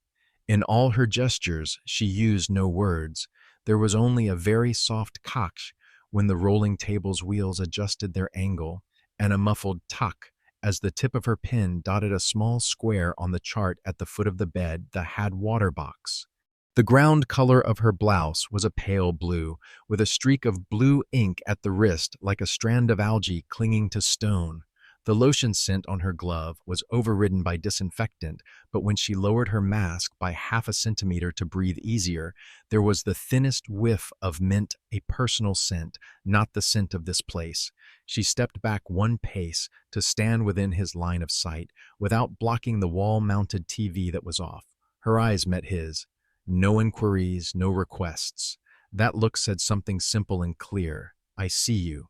In all her gestures, she used no words. There was only a very soft "kach," when the rolling table's wheels adjusted their angle, and a muffled tuck as the tip of her pen dotted a small square on the chart at the foot of the bed that had water box. The ground color of her blouse was a pale blue, with a streak of blue ink at the wrist like a strand of algae clinging to stone. The lotion scent on her glove was overridden by disinfectant, but when she lowered her mask by half a centimeter to breathe easier, there was the thinnest whiff of mint, a personal scent, not the scent of this place. She stepped back one pace to stand within his line of sight, without blocking the wall-mounted TV that was off. Her eyes met his. No inquiries, no requests. That look said something simple and clear. I see you.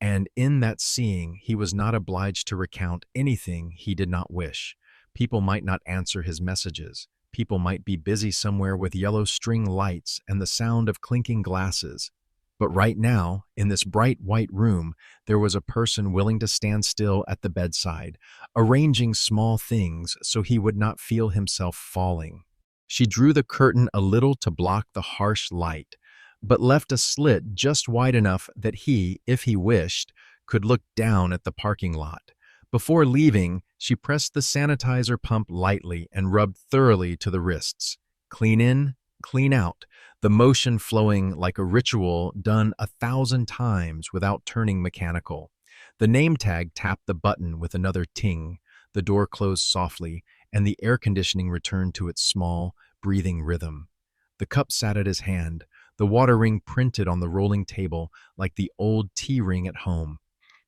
And in that seeing, he was not obliged to recount anything he did not wish. People might not answer his messages. People might be busy somewhere with yellow string lights and the sound of clinking glasses. But right now, in this bright white room, there was a person willing to stand still at the bedside, arranging small things so he would not feel himself falling. She drew the curtain a little to block the harsh light, but left a slit just wide enough that he, if he wished, could look down at the parking lot. Before leaving, she pressed the sanitizer pump lightly and rubbed thoroughly to the wrists. Clean in, clean out, the motion flowing like a ritual done 1,000 times without turning mechanical. The name tag tapped the button with another ting. The door closed softly, and the air conditioning returned to its small, breathing rhythm. The cup sat at his hand, the water ring printed on the rolling table like the old tea ring at home.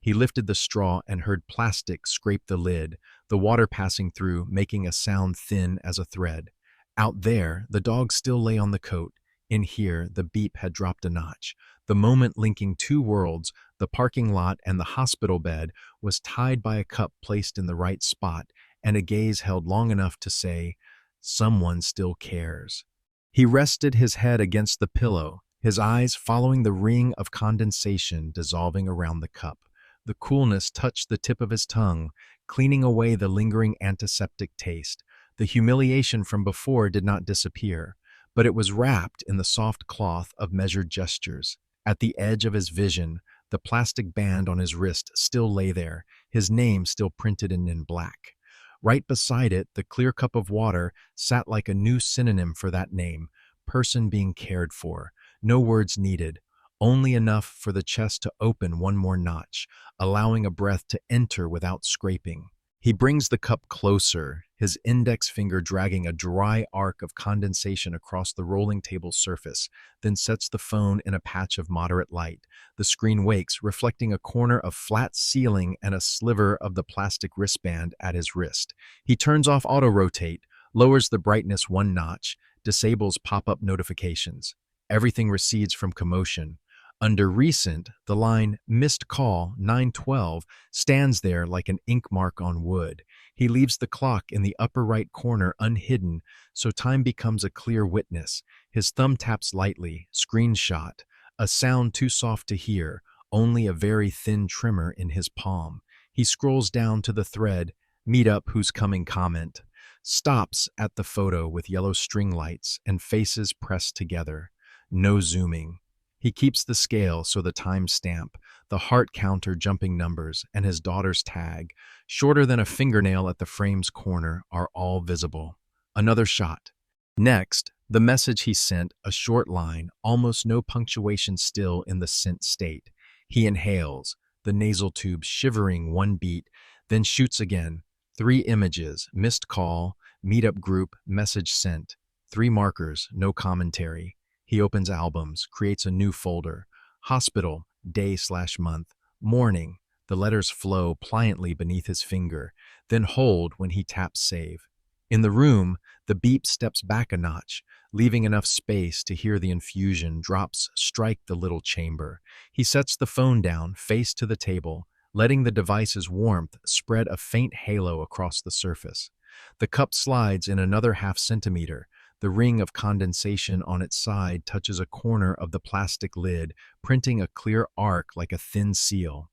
He lifted the straw and heard plastic scrape the lid, the water passing through, making a sound thin as a thread. Out there, the dog still lay on the coat. In here, the beep had dropped a notch. The moment linking two worlds, the parking lot and the hospital bed, was tied by a cup placed in the right spot, and a gaze held long enough to say, "Someone still cares." He rested his head against the pillow, his eyes following the ring of condensation dissolving around the cup. The coolness touched the tip of his tongue, cleaning away the lingering antiseptic taste. The humiliation from before did not disappear, but it was wrapped in the soft cloth of measured gestures. At the edge of his vision, the plastic band on his wrist still lay there, his name still printed in black. Right beside it, the clear cup of water sat like a new synonym for that name, person being cared for. No words needed, only enough for the chest to open one more notch, allowing a breath to enter without scraping. He brings the cup closer, his index finger dragging a dry arc of condensation across the rolling table surface, then sets the phone in a patch of moderate light. The screen wakes, reflecting a corner of flat ceiling and a sliver of the plastic wristband at his wrist. He turns off auto-rotate, lowers the brightness one notch, disables pop-up notifications. Everything recedes from commotion. Under recent, the line "Missed Call 912" stands there like an ink mark on wood. He leaves the clock in the upper right corner unhidden, so time becomes a clear witness. His thumb taps lightly, screenshot, a sound too soft to hear, only a very thin tremor in his palm. He scrolls down to the thread, "Meet up who's coming" comment, stops at the photo with yellow string lights and faces pressed together. No zooming. He keeps the scale so the time stamp, the heart counter jumping numbers, and his daughter's tag, shorter than a fingernail at the frame's corner, are all visible. Another shot. Next, the message he sent, a short line, almost no punctuation still in the sent state. He inhales, the nasal tube shivering one beat, then shoots again. 3 images, missed call, meetup group, message sent. 3 markers, no commentary. He opens albums, creates a new folder. Hospital, day/month. Morning, the letters flow pliantly beneath his finger, then hold when he taps save. In the room, the beep steps back a notch, leaving enough space to hear the infusion drops strike the little chamber. He sets the phone down, face to the table, letting the device's warmth spread a faint halo across the surface. The cup slides in another half centimeter. The ring of condensation on its side touches a corner of the plastic lid, printing a clear arc like a thin seal.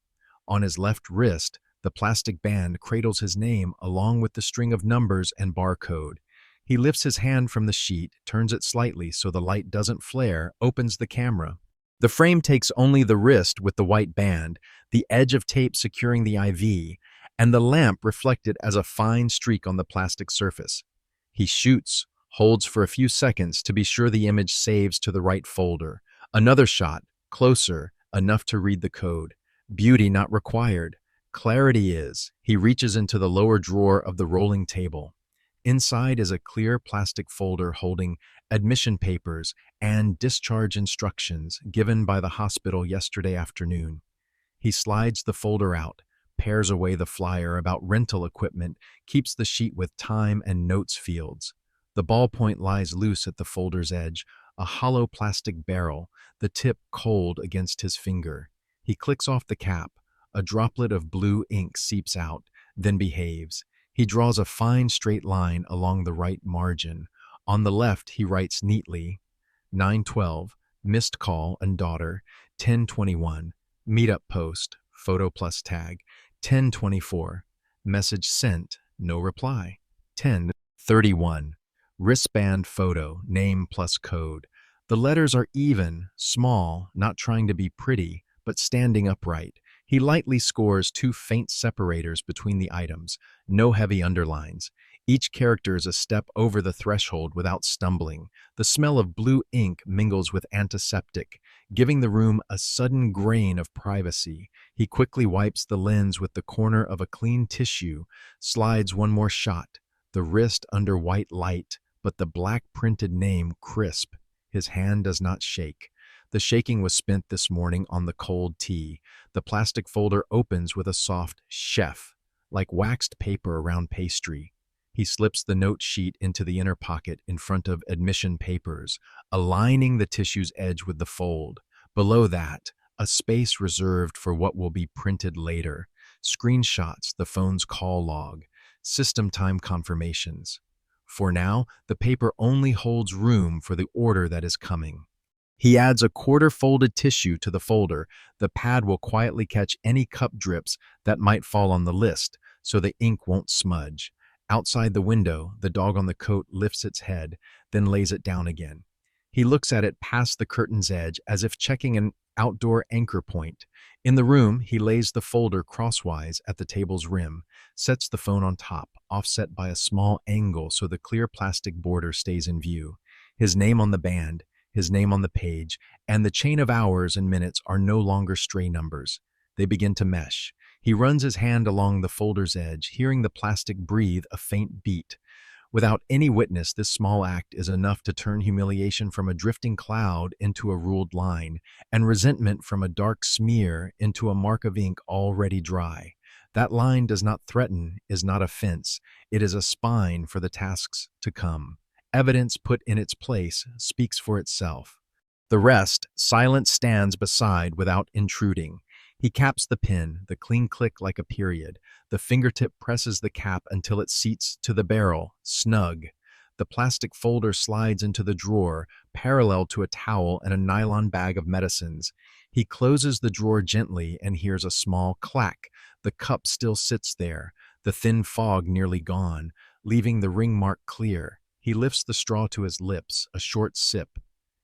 On his left wrist, the plastic band cradles his name along with the string of numbers and barcode. He lifts his hand from the sheet, turns it slightly so the light doesn't flare, opens the camera. The frame takes only the wrist with the white band, the edge of tape securing the IV, and the lamp reflected as a fine streak on the plastic surface. He shoots, holds for a few seconds to be sure the image saves to the right folder. Another shot, closer, enough to read the code. Beauty not required. Clarity is. He reaches into the lower drawer of the rolling table. Inside is a clear plastic folder holding admission papers and discharge instructions given by the hospital yesterday afternoon. He slides the folder out, pares away the flyer about rental equipment, keeps the sheet with time and notes fields. The ballpoint lies loose at the folder's edge, a hollow plastic barrel, the tip cold against his finger. He clicks off the cap. A droplet of blue ink seeps out, then behaves. He draws a fine straight line along the right margin. On the left, he writes neatly, 9:12, missed call and daughter, 10:21, meetup post, photo plus tag, 10:24, message sent, no reply, 10:31, wristband photo, name plus code. The letters are even, small, not trying to be pretty, but standing upright. He lightly scores two faint separators between the items, no heavy underlines. Each character is a step over the threshold without stumbling. The smell of blue ink mingles with antiseptic, giving the room a sudden grain of privacy. He quickly wipes the lens with the corner of a clean tissue, slides one more shot, the wrist under white light, but the black printed name crisp. His hand does not shake. The shaking was spent this morning on the cold tea. The plastic folder opens with a soft chef, like waxed paper around pastry. He slips the note sheet into the inner pocket in front of admission papers, aligning the tissue's edge with the fold. Below that, a space reserved for what will be printed later. Screenshots, the phone's call log, system time confirmations. For now, the paper only holds room for the order that is coming. He adds a quarter-folded tissue to the folder. The pad will quietly catch any cup drips that might fall on the list, so the ink won't smudge. Outside the window, the dog on the coat lifts its head, then lays it down again. He looks at it past the curtain's edge as if checking an outdoor anchor point. In the room, he lays the folder crosswise at the table's rim, sets the phone on top, offset by a small angle so the clear plastic border stays in view. His name on the band, his name on the page, and the chain of hours and minutes are no longer stray numbers. They begin to mesh. He runs his hand along the folder's edge, hearing the plastic breathe a faint beat. Without any witness, this small act is enough to turn humiliation from a drifting cloud into a ruled line, and resentment from a dark smear into a mark of ink already dry. That line does not threaten, is not a fence. It is a spine for the tasks to come. Evidence put in its place speaks for itself. The rest, silence stands beside without intruding. He caps the pen, the clean click like a period. The fingertip presses the cap until it seats to the barrel, snug. The plastic folder slides into the drawer, parallel to a towel and a nylon bag of medicines. He closes the drawer gently and hears a small clack. The cup still sits there, the thin fog nearly gone, leaving the ring mark clear. He lifts the straw to his lips, a short sip.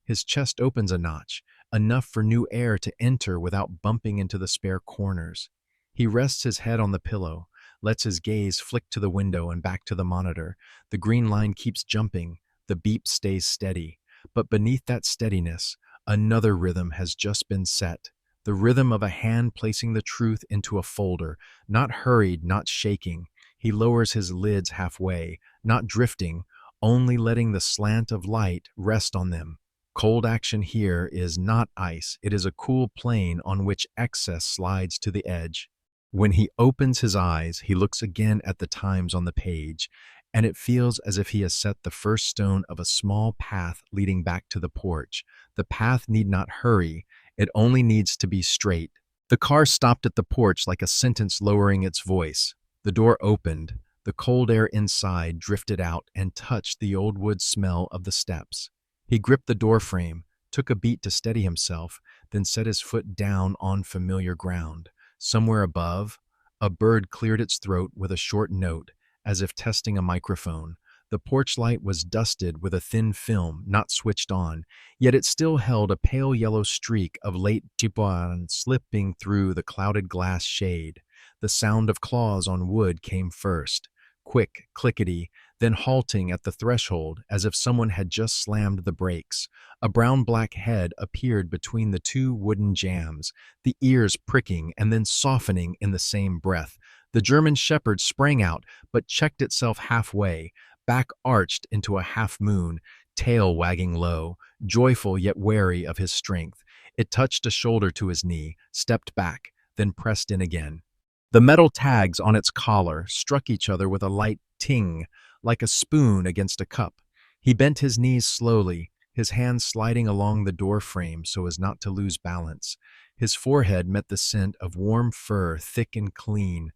His chest opens a notch, enough for new air to enter without bumping into the spare corners. He rests his head on the pillow, lets his gaze flick to the window and back to the monitor. The green line keeps jumping, the beep stays steady. But beneath that steadiness, another rhythm has just been set. The rhythm of a hand placing the truth into a folder, not hurried, not shaking. He lowers his lids halfway, not drifting, only letting the slant of light rest on them. Cold action here is not ice, it is a cool plane on which excess slides to the edge. When he opens his eyes, he looks again at the times on the page, and it feels as if he has set the first stone of a small path leading back to the porch. The path need not hurry, it only needs to be straight. The car stopped at the porch like a sentence lowering its voice. The door opened. The cold air inside drifted out and touched the old wood smell of the steps. He gripped the doorframe, took a beat to steady himself, then set his foot down on familiar ground. Somewhere above, a bird cleared its throat with a short note, as if testing a microphone. The porch light was dusted with a thin film, not switched on, yet it still held a pale yellow streak of late chipuan slipping through the clouded glass shade. The sound of claws on wood came first, quick, clickety, then halting at the threshold as if someone had just slammed the brakes. A brown-black head appeared between the two wooden jambs, the ears pricking and then softening in the same breath. The German shepherd sprang out, but checked itself halfway, back arched into a half-moon, tail wagging low, joyful yet wary of his strength. It touched a shoulder to his knee, stepped back, then pressed in again. The metal tags on its collar struck each other with a light ting, like a spoon against a cup. He bent his knees slowly, his hands sliding along the door frame so as not to lose balance. His forehead met the scent of warm fur, thick and clean,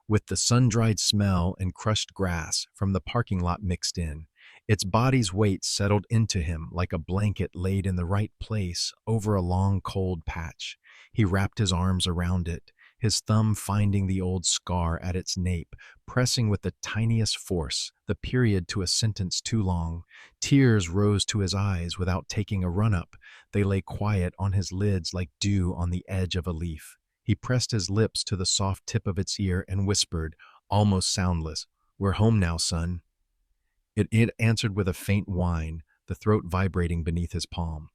with the sun-dried smell and crushed grass from the parking lot mixed in. Its body's weight settled into him like a blanket laid in the right place over a long, cold patch. He wrapped his arms around it, his thumb finding the old scar at its nape, pressing with the tiniest force, the period to a sentence too long. Tears rose to his eyes without taking a run-up. They lay quiet on his lids like dew on the edge of a leaf. He pressed his lips to the soft tip of its ear and whispered, almost soundless, "We're home now, son." It answered with a faint whine, the throat vibrating beneath his palm.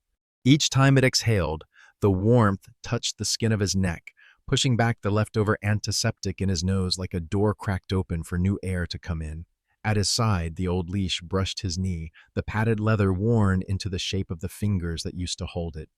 Each time it exhaled, the warmth touched the skin of his neck, pushing back the leftover antiseptic in his nose like a door cracked open for new air to come in. At his side, the old leash brushed his knee, the padded leather worn into the shape of the fingers that used to hold it.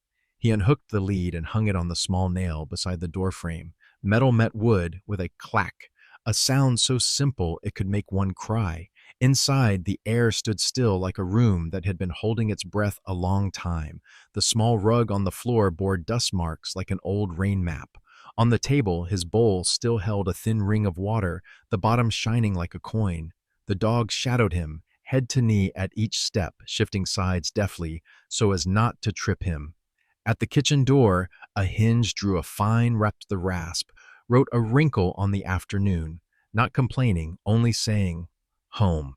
He unhooked the lead and hung it on the small nail beside the doorframe. Metal met wood with a clack, a sound so simple it could make one cry. Inside, the air stood still like a room that had been holding its breath a long time. The small rug on the floor bore dust marks like an old rain map. On the table, his bowl still held a thin ring of water, the bottom shining like a coin. The dog shadowed him, head to knee at each step, shifting sides deftly so as not to trip him. At the kitchen door, a hinge drew a fine wrapped the rasp, wrote a wrinkle on the afternoon, not complaining, only saying, "Home."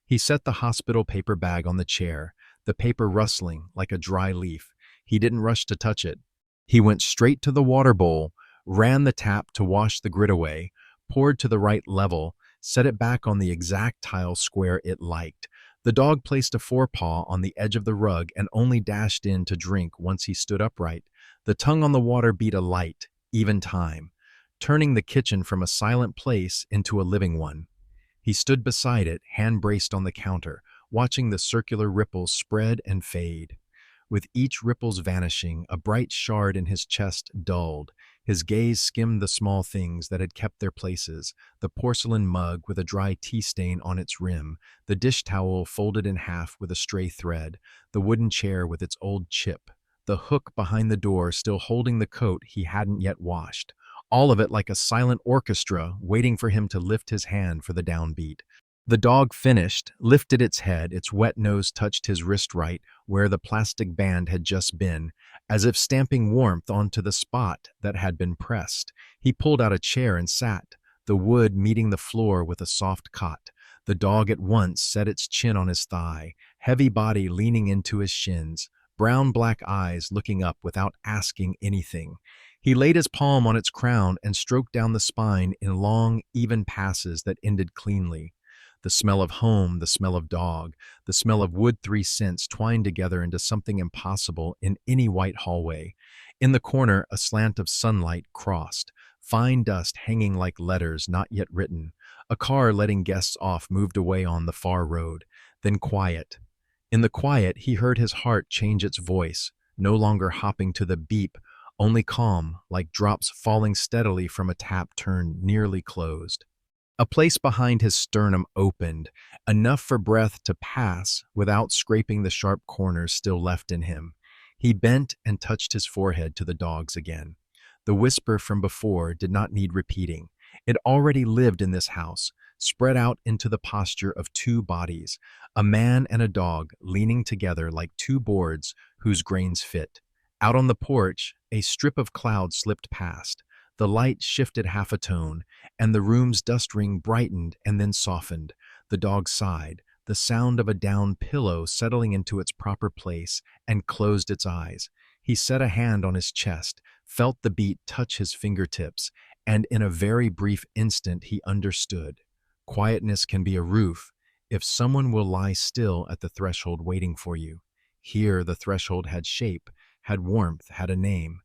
He set the hospital paper bag on the chair, the paper rustling like a dry leaf. He didn't rush to touch it. He went straight to the water bowl, ran the tap to wash the grit away, poured to the right level, set it back on the exact tile square it liked. The dog placed a forepaw on the edge of the rug and only dashed in to drink once he stood upright. The tongue on the water beat a light, even time, turning the kitchen from a silent place into a living one. He stood beside it, hand braced on the counter, watching the circular ripples spread and fade. With each ripple's vanishing, a bright shard in his chest dulled. His gaze skimmed the small things that had kept their places, the porcelain mug with a dry tea stain on its rim, the dish towel folded in half with a stray thread, the wooden chair with its old chip, the hook behind the door still holding the coat he hadn't yet washed. All of it like a silent orchestra waiting for him to lift his hand for the downbeat. The dog finished, lifted its head, its wet nose touched his wrist right where the plastic band had just been, as if stamping warmth onto the spot that had been pressed. He pulled out a chair and sat, the wood meeting the floor with a soft cot. The dog at once set its chin on his thigh, heavy body leaning into his shins, brown-black eyes looking up without asking anything. He laid his palm on its crown and stroked down the spine in long, even passes that ended cleanly. The smell of home, the smell of dog, the smell of wood, three scents twined together into something impossible in any white hallway. In the corner, a slant of sunlight crossed, fine dust hanging like letters not yet written. A car letting guests off moved away on the far road. Then quiet. In the quiet, he heard his heart change its voice, no longer hopping to the beep, only calm, like drops falling steadily from a tap turned nearly closed. A place behind his sternum opened, enough for breath to pass without scraping the sharp corners still left in him. He bent and touched his forehead to the dog's again. The whisper from before did not need repeating. It already lived in this house, spread out into the posture of two bodies, a man and a dog leaning together like two boards whose grains fit. Out on the porch, a strip of cloud slipped past. The light shifted half a tone, and the room's dust ring brightened and then softened. The dog sighed, the sound of a down pillow settling into its proper place, and closed its eyes. He set a hand on his chest, felt the beat touch his fingertips, and in a very brief instant he understood. Quietness can be a roof if someone will lie still at the threshold waiting for you. Here the threshold had shape, had warmth, had a name.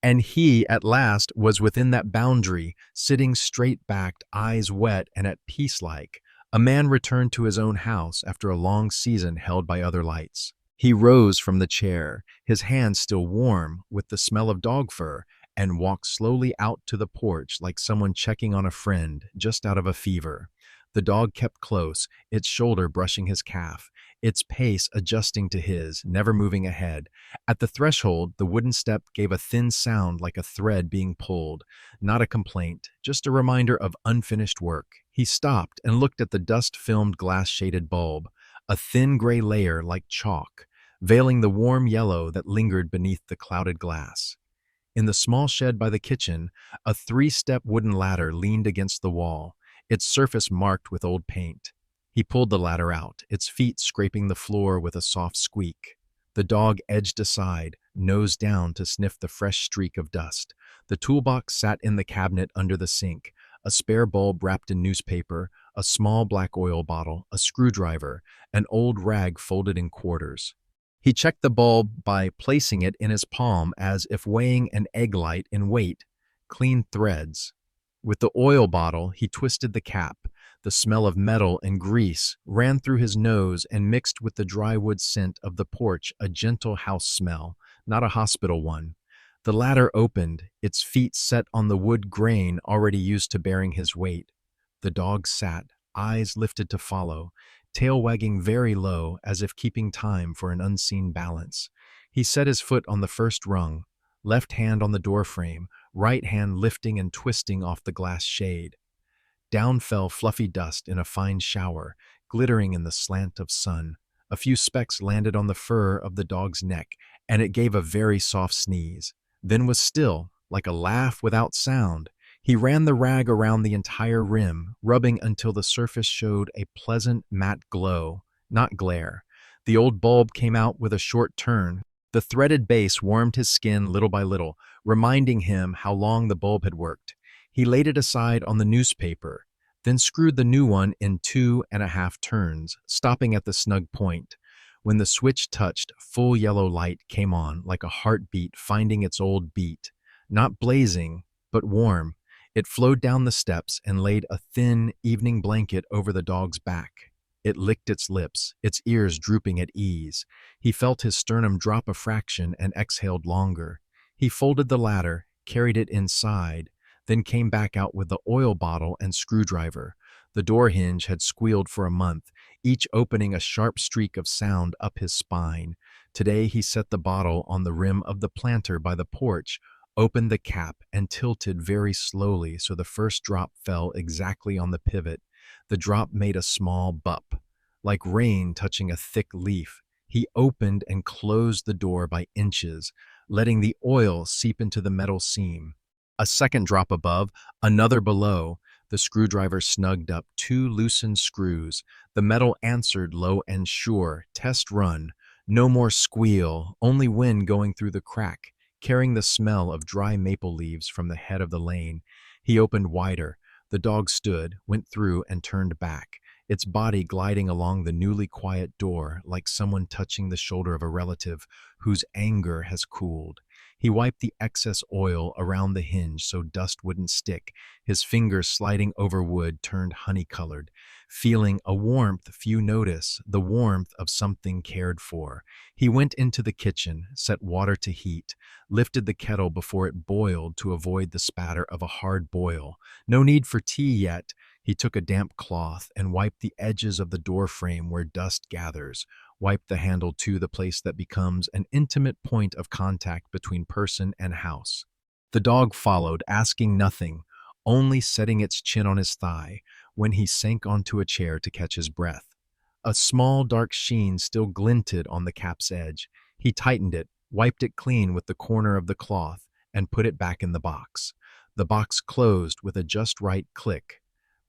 And he, at last, was within that boundary, sitting straight-backed, eyes wet and at peace like. A man returned to his own house after a long season held by other lights. He rose from the chair, his hands still warm with the smell of dog fur, and walked slowly out to the porch like someone checking on a friend just out of a fever. The dog kept close, its shoulder brushing his calf, its pace adjusting to his, never moving ahead. At the threshold, the wooden step gave a thin sound like a thread being pulled. Not a complaint, just a reminder of unfinished work. He stopped and looked at the dust-filmed glass-shaded bulb, a thin gray layer like chalk, veiling the warm yellow that lingered beneath the clouded glass. In the small shed by the kitchen, a three-step wooden ladder leaned against the wall, its surface marked with old paint. He pulled the ladder out, its feet scraping the floor with a soft squeak. The dog edged aside, nose down to sniff the fresh streak of dust. The toolbox sat in the cabinet under the sink, a spare bulb wrapped in newspaper, a small black oil bottle, a screwdriver, an old rag folded in quarters. He checked the bulb by placing it in his palm as if weighing an egg light in weight. Clean threads. With the oil bottle, he twisted the cap. The smell of metal and grease ran through his nose and mixed with the dry wood scent of the porch, a gentle house smell, not a hospital one. The ladder opened, its feet set on the wood grain already used to bearing his weight. The dog sat, eyes lifted to follow, tail wagging very low as if keeping time for an unseen balance. He set his foot on the first rung, left hand on the doorframe, right hand lifting and twisting off the glass shade. Down fell fluffy dust in a fine shower, glittering in the slant of sun. A few specks landed on the fur of the dog's neck, and it gave a very soft sneeze. Then was still, like a laugh without sound. He ran the rag around the entire rim, rubbing until the surface showed a pleasant matte glow, not glare. The old bulb came out with a short turn. The threaded base warmed his skin little by little, reminding him how long the bulb had worked. He laid it aside on the newspaper, then screwed the new one in 2.5 turns, stopping at the snug point. When the switch touched, full yellow light came on like a heartbeat finding its old beat. Not blazing, but warm. It flowed down the steps and laid a thin evening blanket over the dog's back. It licked its lips, its ears drooping at ease. He felt his sternum drop a fraction and exhaled longer. He folded the ladder, carried it inside, then came back out with the oil bottle and screwdriver. The door hinge had squealed for a month, each opening a sharp streak of sound up his spine. Today he set the bottle on the rim of the planter by the porch, opened the cap, and tilted very slowly so the first drop fell exactly on the pivot. The drop made a small bup, like rain touching a thick leaf. He opened and closed the door by inches, letting the oil seep into the metal seam. A second drop above, another below. The screwdriver snugged up 2 loosened screws. The metal answered low and sure. Test run. No more squeal, only wind going through the crack, carrying the smell of dry maple leaves from the head of the lane. He opened wider. The dog stood, went through, and turned back, its body gliding along the newly quiet door like someone touching the shoulder of a relative whose anger has cooled. He wiped the excess oil around the hinge so dust wouldn't stick. His fingers sliding over wood turned honey-colored, feeling a warmth few notice, the warmth of something cared for. He went into the kitchen, set water to heat, lifted the kettle before it boiled to avoid the spatter of a hard boil. No need for tea yet. He took a damp cloth and wiped the edges of the door frame where dust gathers, wiped the handle to the place that becomes an intimate point of contact between person and house. The dog followed, asking nothing, only setting its chin on his thigh when he sank onto a chair to catch his breath. A small dark sheen still glinted on the cap's edge. He tightened it, wiped it clean with the corner of the cloth, and put it back in the box. The box closed with a just right click.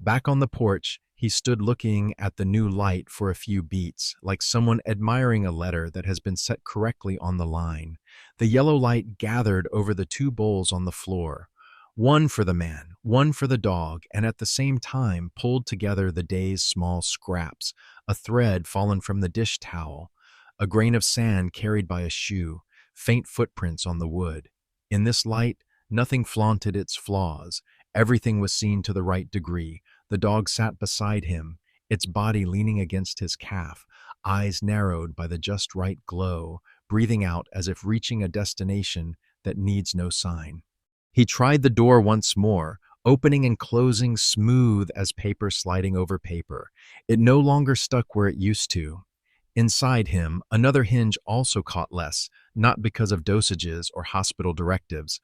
Back on the porch, He stood looking at the new light for a few beats, like someone admiring a letter that has been set correctly on the line. The yellow light gathered over the two bowls on the floor, one for the man, one for the dog, and at the same time pulled together the day's small scraps, a thread fallen from the dish towel, a grain of sand carried by a shoe, faint footprints on the wood. In this light, nothing flaunted its flaws. Everything was seen to the right degree. The dog sat beside him, its body leaning against his calf, eyes narrowed by the just right glow, breathing out as if reaching a destination that needs no sign. He tried the door once more, opening and closing smooth as paper sliding over paper. It no longer stuck where it used to. Inside him, another hinge also caught less, not because of dosages or hospital directives,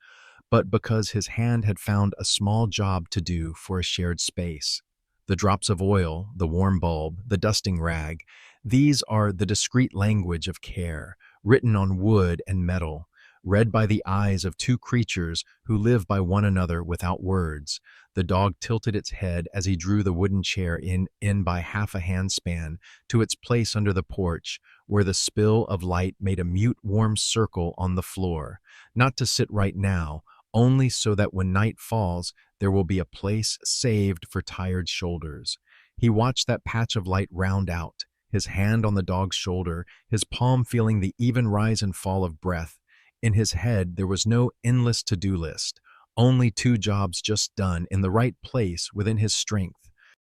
but because his hand had found a small job to do for a shared space. The drops of oil, the warm bulb, the dusting rag, these are the discreet language of care, written on wood and metal, read by the eyes of two creatures who live by one another without words. The dog tilted its head as he drew the wooden chair in by half a handspan to its place under the porch, where the spill of light made a mute warm circle on the floor, not to sit right now, only so that when night falls, there will be a place saved for tired shoulders. He watched that patch of light round out, his hand on the dog's shoulder, his palm feeling the even rise and fall of breath. In his head, there was no endless to-do list, only two jobs just done in the right place within his strength.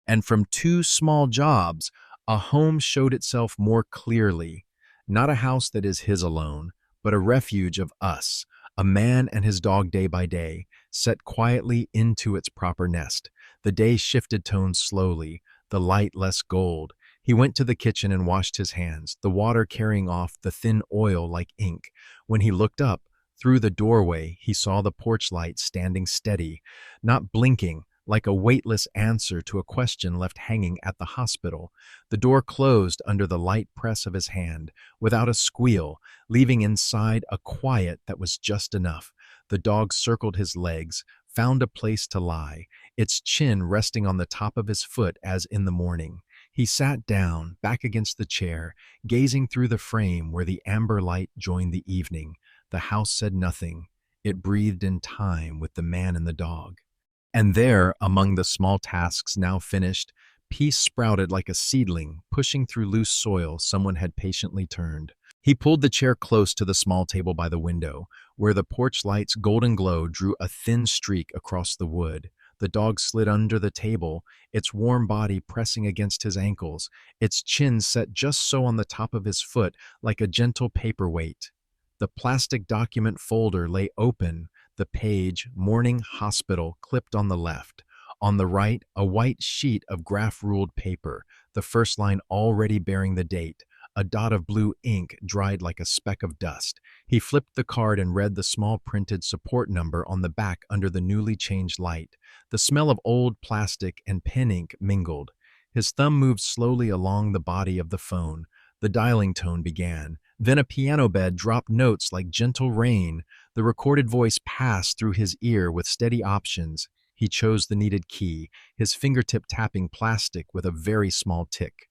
And from two small jobs, a home showed itself more clearly, not a house that is his alone, but a refuge of us, a man and his dog day by day, set quietly into its proper nest. The day shifted tones slowly, the light less gold. He went to the kitchen and washed his hands, the water carrying off the thin oil like ink. When he looked up, through the doorway, he saw the porch light standing steady, not blinking, like a weightless answer to a question left hanging at the hospital. The door closed under the light press of his hand, without a squeal, leaving inside a quiet that was just enough. The dog circled his legs, found a place to lie, its chin resting on the top of his foot as in the morning. He sat down, back against the chair, gazing through the frame where the amber light joined the evening. The house said nothing. It breathed in time with the man and the dog. And there, among the small tasks now finished, peace sprouted like a seedling, pushing through loose soil someone had patiently turned. He pulled the chair close to the small table by the window, where the porch light's golden glow drew a thin streak across the wood. The dog slid under the table, its warm body pressing against his ankles, its chin set just so on the top of his foot like a gentle paperweight. The plastic document folder lay open, the page, Morning Hospital, clipped on the left. On the right, a white sheet of graph-ruled paper, the first line already bearing the date, a dot of blue ink dried like a speck of dust. He flipped the card and read the small printed support number on the back under the newly changed light. The smell of old plastic and pen ink mingled. His thumb moved slowly along the body of the phone. The dialing tone began. Then a piano bed dropped notes like gentle rain. The recorded voice passed through his ear with steady options. He chose the needed key, his fingertip tapping plastic with a very small tick.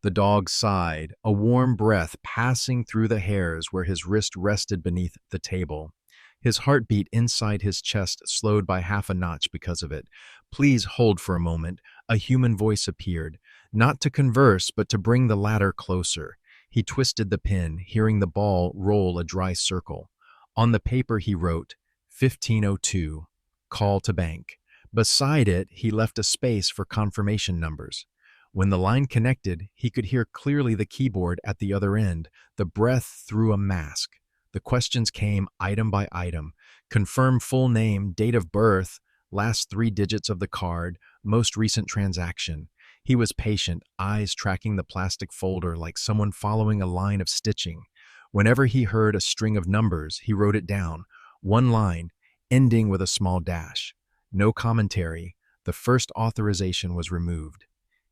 The dog sighed, a warm breath passing through the hairs where his wrist rested beneath the table. His heartbeat inside his chest slowed by half a notch because of it. "Please hold for a moment." A human voice appeared, not to converse, but to bring the latter closer. He twisted the pen, hearing the ball roll a dry circle. On the paper he wrote, 1502, call to bank. Beside it, he left a space for confirmation numbers. When the line connected, he could hear clearly the keyboard at the other end, the breath through a mask. The questions came item by item. Confirm full name, date of birth, last 3 digits of the card, most recent transaction. He was patient, eyes tracking the plastic folder like someone following a line of stitching. Whenever he heard a string of numbers, he wrote it down. One line, ending with a small dash. No commentary. The first authorization was removed.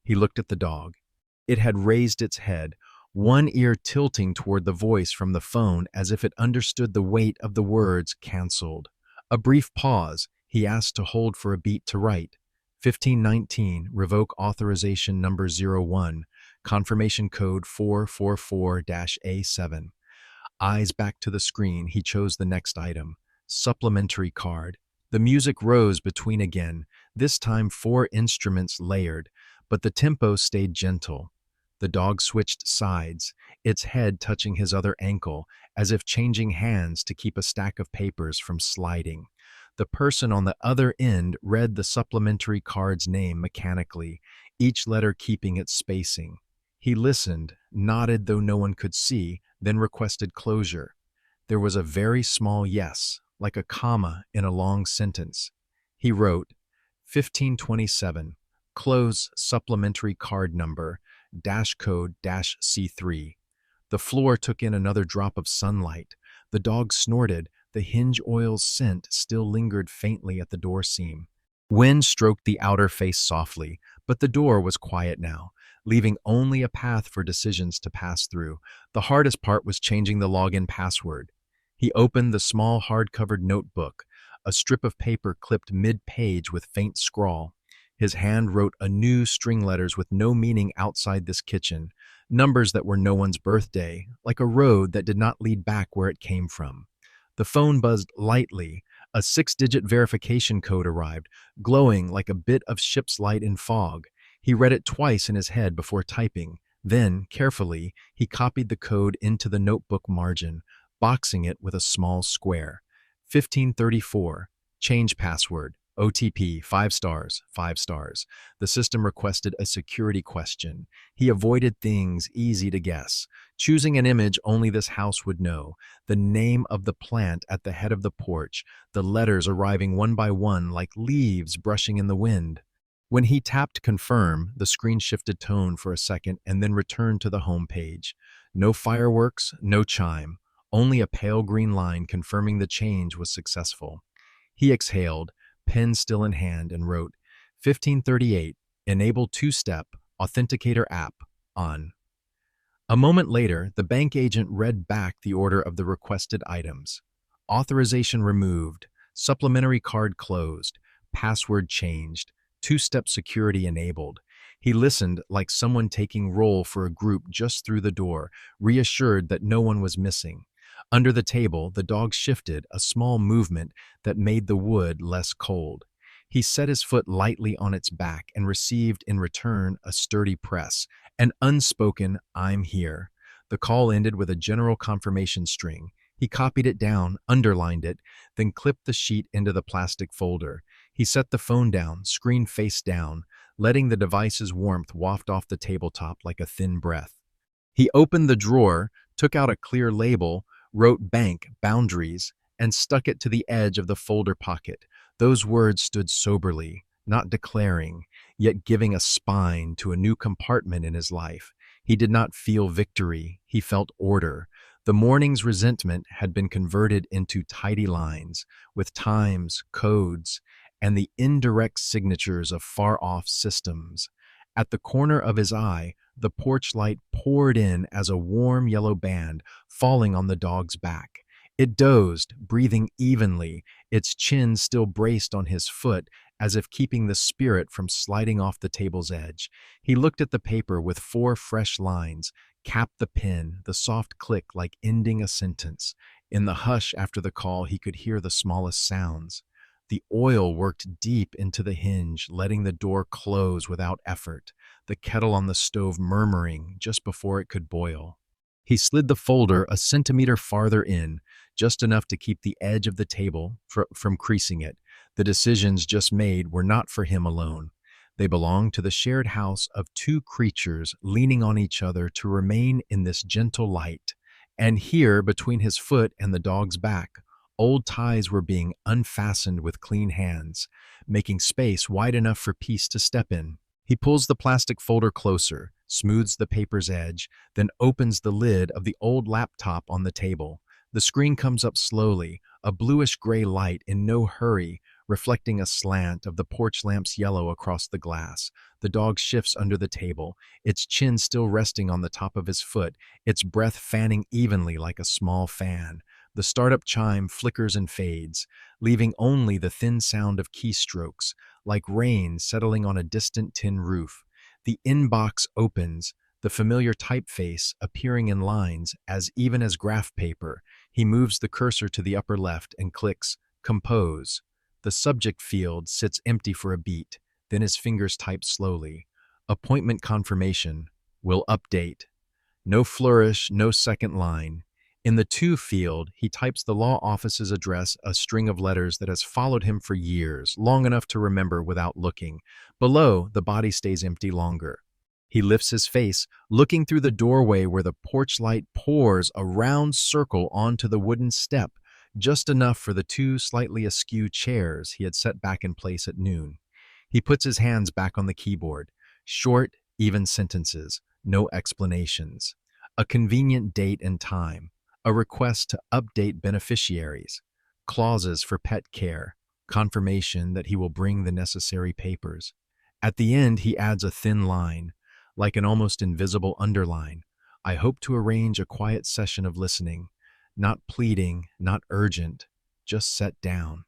He looked at the dog. It had raised its head, one ear tilting toward the voice from the phone as if it understood the weight of the words canceled. A brief pause. He asked to hold for a beat to write. 1519, revoke authorization number 01, confirmation code 444-A7. Eyes back to the screen, he chose the next item, supplementary card. The music rose between again, this time four instruments layered, but the tempo stayed gentle. The dog switched sides, its head touching his other ankle, as if changing hands to keep a stack of papers from sliding. The person on the other end read the supplementary card's name mechanically, each letter keeping its spacing. He listened, nodded though no one could see, then requested closure. There was a very small yes, like a comma in a long sentence. He wrote, 1527, close supplementary card number, dash code dash C3. The floor took in another drop of sunlight. The dog snorted, the hinge oil's scent still lingered faintly at the door seam. Wind stroked the outer face softly, but the door was quiet now, leaving only a path for decisions to pass through. The hardest part was changing the login password. He opened the small hard-covered notebook, a strip of paper clipped mid-page with faint scrawl. His hand wrote anew string letters with no meaning outside this kitchen, numbers that were no one's birthday, like a road that did not lead back where it came from. The phone buzzed lightly. A six-digit verification code arrived, glowing like a bit of ship's light in fog. He read it twice in his head before typing. Then, carefully, he copied the code into the notebook margin, boxing it with a small square. 1534. Change password. OTP, 5 stars, 5 stars. The system requested a security question. He avoided things easy to guess, choosing an image only this house would know, the name of the plant at the head of the porch, the letters arriving one by one like leaves brushing in the wind. When he tapped confirm, the screen shifted tone for a second and then returned to the home page. No fireworks, no chime, only a pale green line confirming the change was successful. He exhaled, pen still in hand, and wrote, 1538, enable two-step authenticator app on. A moment later, the bank agent read back the order of the requested items. Authorization removed, supplementary card closed, password changed, two-step security enabled. He listened like someone taking roll for a group just through the door, reassured that no one was missing. Under the table, the dog shifted, a small movement that made the wood less cold. He set his foot lightly on its back and received in return a sturdy press, an unspoken "I'm here." The call ended with a general confirmation string. He copied it down, underlined it, then clipped the sheet into the plastic folder. He set the phone down, screen face down, letting the device's warmth waft off the tabletop like a thin breath. He opened the drawer, took out a clear label, wrote bank, boundaries, and stuck it to the edge of the folder pocket. Those words stood soberly, not declaring, yet giving a spine to a new compartment in his life. He did not feel victory, he felt order. The morning's resentment had been converted into tidy lines, with times, codes, and the indirect signatures of far-off systems. At the corner of his eye, the porch light poured in as a warm yellow band falling on the dog's back. It dozed, breathing evenly, its chin still braced on his foot as if keeping the spirit from sliding off the table's edge. He looked at the paper with 4 fresh lines, capped the pen, the soft click like ending a sentence. In the hush after the call, he could hear the smallest sounds. The oil worked deep into the hinge, letting the door close without effort, the kettle on the stove murmuring just before it could boil. He slid the folder a centimeter farther in, just enough to keep the edge of the table from creasing it. The decisions just made were not for him alone. They belonged to the shared house of 2 creatures leaning on each other to remain in this gentle light. And here, between his foot and the dog's back, old ties were being unfastened with clean hands, making space wide enough for peace to step in. He pulls the plastic folder closer, smooths the paper's edge, then opens the lid of the old laptop on the table. The screen comes up slowly, a bluish-gray light in no hurry, reflecting a slant of the porch lamp's yellow across the glass. The dog shifts under the table, its chin still resting on the top of his foot, its breath fanning evenly like a small fan. The startup chime flickers and fades, leaving only the thin sound of keystrokes, like rain settling on a distant tin roof. The inbox opens, the familiar typeface appearing in lines as even as graph paper. He moves the cursor to the upper left and clicks Compose. The subject field sits empty for a beat, then his fingers type slowly. Appointment confirmation. Will update. No flourish, no second line. In the to field, he types the law office's address, a string of letters that has followed him for years, long enough to remember without looking. Below, the body stays empty longer. He lifts his face, looking through the doorway where the porch light pours a round circle onto the wooden step, just enough for the two slightly askew chairs he had set back in place at noon. He puts his hands back on the keyboard. Short, even sentences, no explanations. A convenient date and time. A request to update beneficiaries. Clauses for pet care. Confirmation that he will bring the necessary papers. At the end, he adds a thin line, like an almost invisible underline. I hope to arrange a quiet session of listening. Not pleading, not urgent, just set down.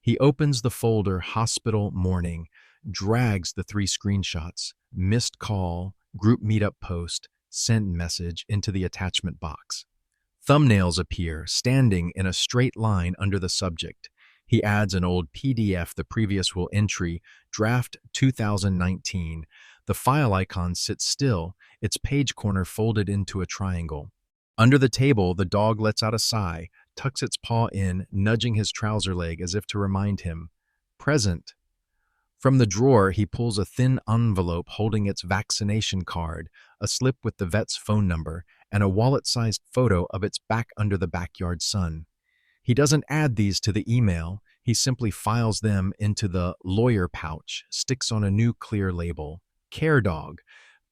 He opens the folder Hospital Morning, drags the 3 screenshots, missed call, group meetup post, send message into the attachment box. Thumbnails appear, standing in a straight line under the subject. He adds an old PDF, the previous will entry, draft 2019. The file icon sits still, its page corner folded into a triangle. Under the table, the dog lets out a sigh, tucks its paw in, nudging his trouser leg as if to remind him. Present. From the drawer, he pulls a thin envelope holding its vaccination card, a slip with the vet's phone number, and a wallet-sized photo of its back under the backyard sun. He doesn't add these to the email, he simply files them into the lawyer pouch, sticks on a new clear label. Care Dog.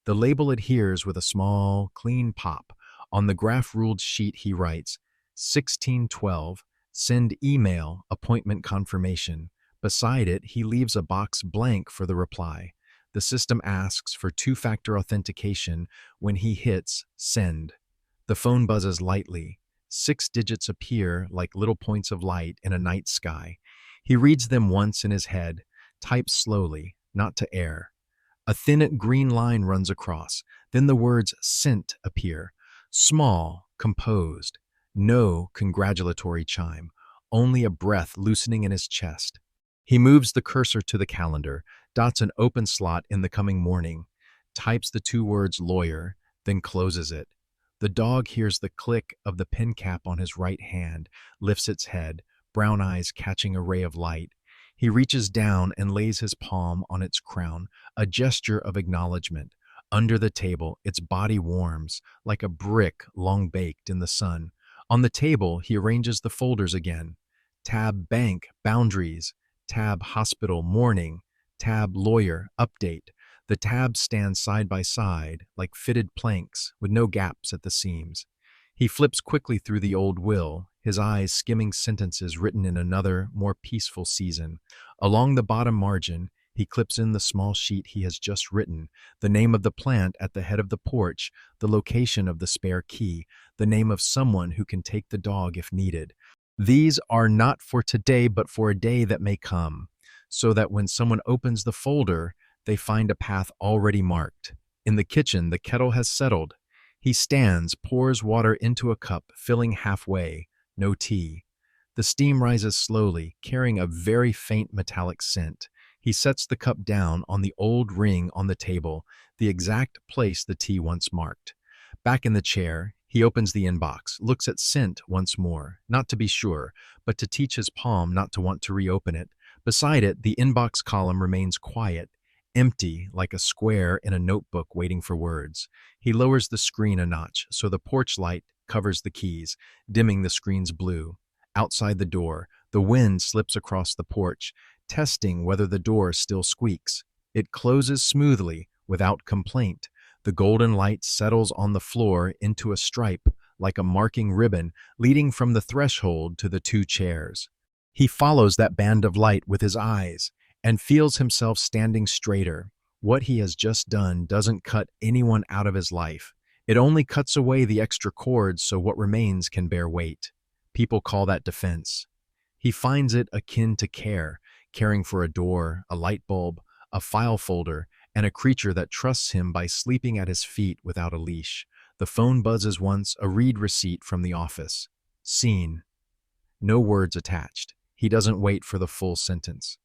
The label adheres with a small, clean pop. On the graph-ruled sheet he writes, 1612, send email, appointment confirmation. Beside it, he leaves a box blank for the reply. The system asks for 2-factor authentication when he hits send. The phone buzzes lightly. 6 digits appear like little points of light in a night sky. He reads them once in his head, types slowly, not to air. A thin green line runs across. Then the words sent appear. Small, composed. No congratulatory chime. Only a breath loosening in his chest. He moves the cursor to the calendar, dots an open slot in the coming morning, types the 2 words lawyer, then closes it. The dog hears the click of the pen cap on his right hand, lifts its head, brown eyes catching a ray of light. He reaches down and lays his palm on its crown, a gesture of acknowledgement. Under the table, its body warms, like a brick long baked in the sun. On the table, he arranges the folders again. Tab Bank, Boundaries. Tab Hospital, Morning. Tab Lawyer, Update. The tabs stand side by side, like fitted planks, with no gaps at the seams. He flips quickly through the old will, his eyes skimming sentences written in another, more peaceful season. Along the bottom margin, he clips in the small sheet he has just written, the name of the plant at the head of the porch, the location of the spare key, the name of someone who can take the dog if needed. These are not for today, but for a day that may come, so that when someone opens the folder, they find a path already marked. In the kitchen, the kettle has settled. He stands, pours water into a cup, filling halfway. No tea. The steam rises slowly, carrying a very faint metallic scent. He sets the cup down on the old ring on the table, the exact place the tea once marked. Back in the chair, he opens the inbox, looks at sent once more, not to be sure, but to teach his palm not to want to reopen it. Beside it, the inbox column remains quiet, empty like a square in a notebook waiting for words. He lowers the screen a notch so the porch light covers the keys, dimming the screen's blue. Outside the door, the wind slips across the porch, testing whether the door still squeaks. It closes smoothly, without complaint. The golden light settles on the floor into a stripe, like a marking ribbon, leading from the threshold to the 2 chairs. He follows that band of light with his eyes and feels himself standing straighter. What he has just done doesn't cut anyone out of his life. It only cuts away the extra cords so what remains can bear weight. People call that defense. He finds it akin to care, caring for a door, a light bulb, a file folder, and a creature that trusts him by sleeping at his feet without a leash. The phone buzzes once, a read receipt from the office. Scene. No words attached. He doesn't wait for the full sentence.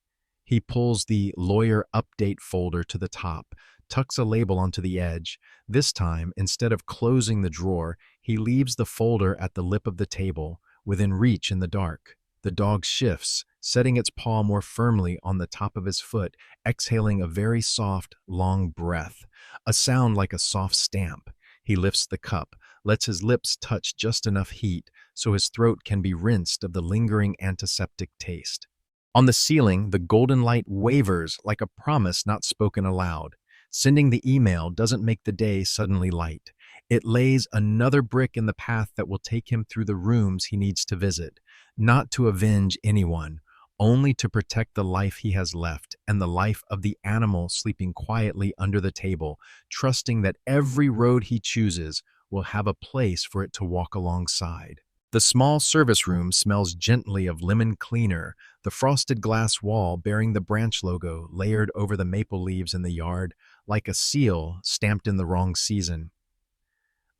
He pulls the lawyer update folder to the top, tucks a label onto the edge. This time, instead of closing the drawer, he leaves the folder at the lip of the table, within reach in the dark. The dog shifts, setting its paw more firmly on the top of his foot, exhaling a very soft, long breath, a sound like a soft stamp. He lifts the cup, lets his lips touch just enough heat so his throat can be rinsed of the lingering antiseptic taste. On the ceiling, the golden light wavers like a promise not spoken aloud. Sending the email doesn't make the day suddenly light. It lays another brick in the path that will take him through the rooms he needs to visit, not to avenge anyone, only to protect the life he has left and the life of the animal sleeping quietly under the table, trusting that every road he chooses will have a place for it to walk alongside. The small service room smells gently of lemon cleaner, the frosted glass wall bearing the branch logo layered over the maple leaves in the yard, like a seal stamped in the wrong season.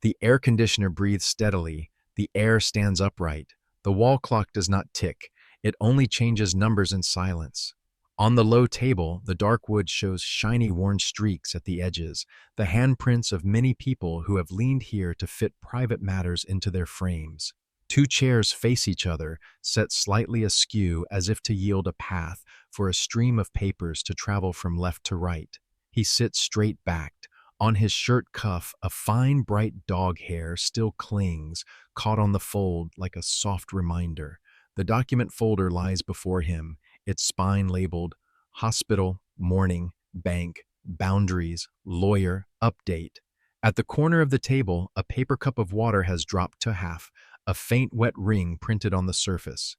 The air conditioner breathes steadily, the air stands upright. The wall clock does not tick, it only changes numbers in silence. On the low table, the dark wood shows shiny worn streaks at the edges, the handprints of many people who have leaned here to fit private matters into their frames. Two chairs face each other, set slightly askew as if to yield a path for a stream of papers to travel from left to right. He sits straight-backed. On his shirt cuff, a fine bright dog hair still clings, caught on the fold like a soft reminder. The document folder lies before him, its spine labeled Hospital, Morning, Bank, Boundaries, Lawyer, Update. At the corner of the table, a paper cup of water has dropped to half, a faint wet ring printed on the surface.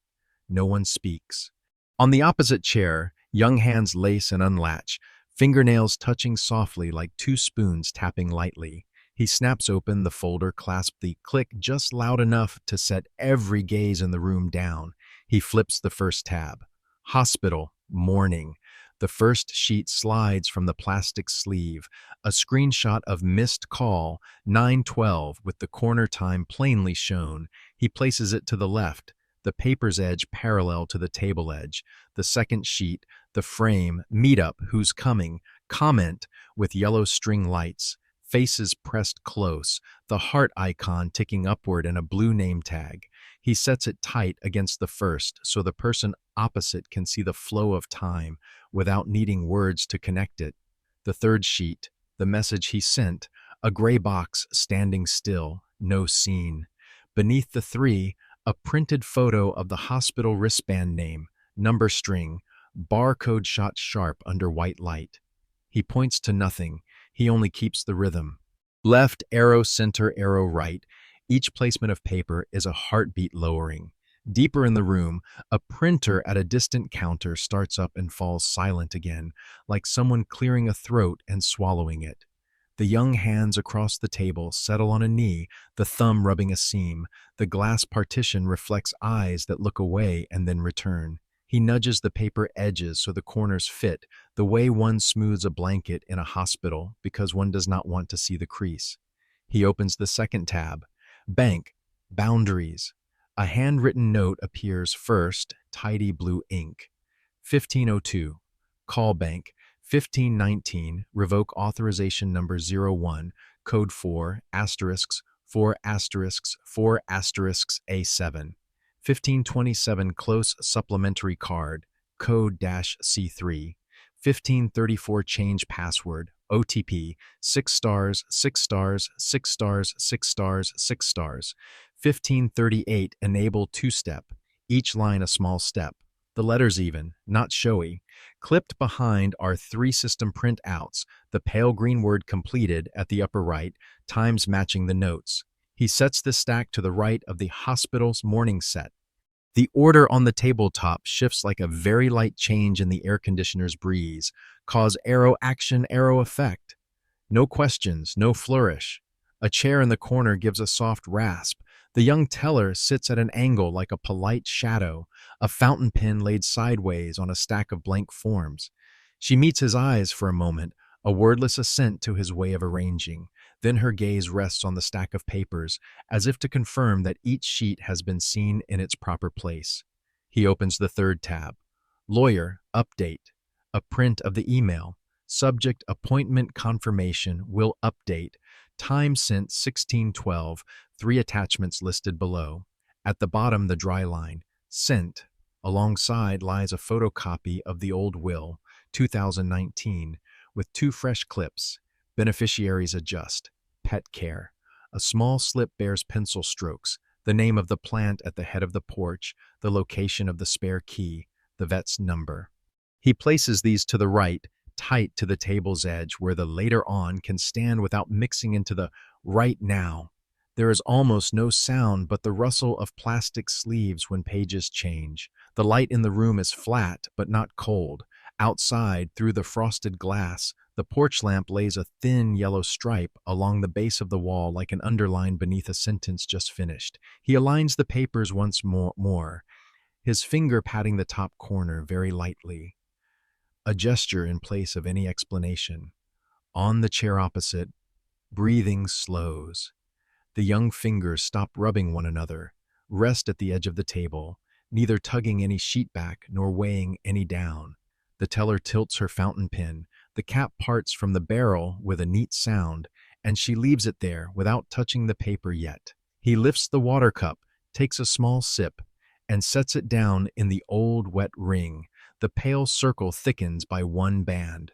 No one speaks. On the opposite chair, young hands lace and unlatch, fingernails touching softly like two spoons tapping lightly. He snaps open the folder, clasp the click just loud enough to set every gaze in the room down. He flips the first tab. Hospital, Morning. The first sheet slides from the plastic sleeve, a screenshot of missed call, 9:12, with the corner time plainly shown. He places it to the left, the paper's edge parallel to the table edge. The second sheet, the frame, meetup, who's coming, comment with yellow string lights, faces pressed close, the heart icon ticking upward and a blue name tag. He sets it tight against the first so the person opposite can see the flow of time without needing words to connect it. The third sheet, the message he sent, a gray box standing still, no scene. Beneath the three, a printed photo of the hospital wristband name, number string, barcode shot sharp under white light. He points to nothing. He only keeps the rhythm. Left arrow, center arrow, right. Each placement of paper is a heartbeat lowering. Deeper in the room, a printer at a distant counter starts up and falls silent again, like someone clearing a throat and swallowing it. The young hands across the table settle on a knee, the thumb rubbing a seam. The glass partition reflects eyes that look away and then return. He nudges the paper edges so the corners fit, the way one smooths a blanket in a hospital because one does not want to see the crease. He opens the second tab. Bank, Boundaries. A handwritten note appears first, tidy blue ink. 1502. Call Bank. 1519. Revoke authorization number 01, code 4, asterisks, 4 asterisks, 4 asterisks A7. 1527. Close supplementary card, code -C3. 1534. Change password, OTP, 6 stars, 6 stars, 6 stars, 6 stars, 6 stars. 1538. Enable two-step, each line a small step. The letters even, not showy. Clipped behind are 3 system printouts, the pale green word completed at the upper right, times matching the notes. He sets the stack to the right of the hospital's morning set. The order on the tabletop shifts like a very light change in the air conditioner's breeze, cause arrow action, arrow effect. No questions, no flourish. A chair in the corner gives a soft rasp. The young teller sits at an angle like a polite shadow, a fountain pen laid sideways on a stack of blank forms. She meets his eyes for a moment, a wordless assent to his way of arranging. Then her gaze rests on the stack of papers, as if to confirm that each sheet has been seen in its proper place. He opens the third tab. Lawyer, update. A print of the email. Subject, appointment confirmation, will update. Time sent 1612, 3 attachments listed below. At the bottom, the dry line, sent. Alongside lies a photocopy of the old will, 2019, with 2 fresh clips. Beneficiaries adjust. Pet care. A small slip bears pencil strokes, the name of the plant at the head of the porch, the location of the spare key, the vet's number. He places these to the right, tight to the table's edge, where the later on can stand without mixing into the right now. There is almost no sound but the rustle of plastic sleeves when pages change. The light in the room is flat but not cold. Outside, through the frosted glass, the porch lamp lays a thin yellow stripe along the base of the wall like an underline beneath a sentence just finished. He aligns the papers once more, his finger patting the top corner very lightly, a gesture in place of any explanation. On the chair opposite, breathing slows. The young fingers stop rubbing one another, rest at the edge of the table, neither tugging any sheet back nor weighing any down. The teller tilts her fountain pen. The cap parts from the barrel with a neat sound, and she leaves it there without touching the paper yet. He lifts the water cup, takes a small sip, and sets it down in the old wet ring. The pale circle thickens by 1 band.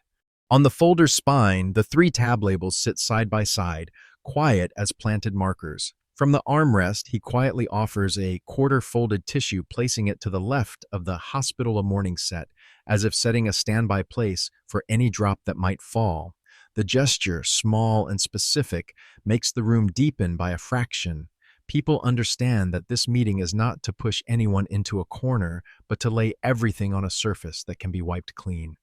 On the folder's spine, the 3 tab labels sit side by side, quiet as planted markers. From the armrest, he quietly offers a quarter-folded tissue, placing it to the left of the hospital a morning set, as if setting a standby place for any drop that might fall. The gesture, small and specific, makes the room deepen by a fraction. People understand that this meeting is not to push anyone into a corner, but to lay everything on a surface that can be wiped clean.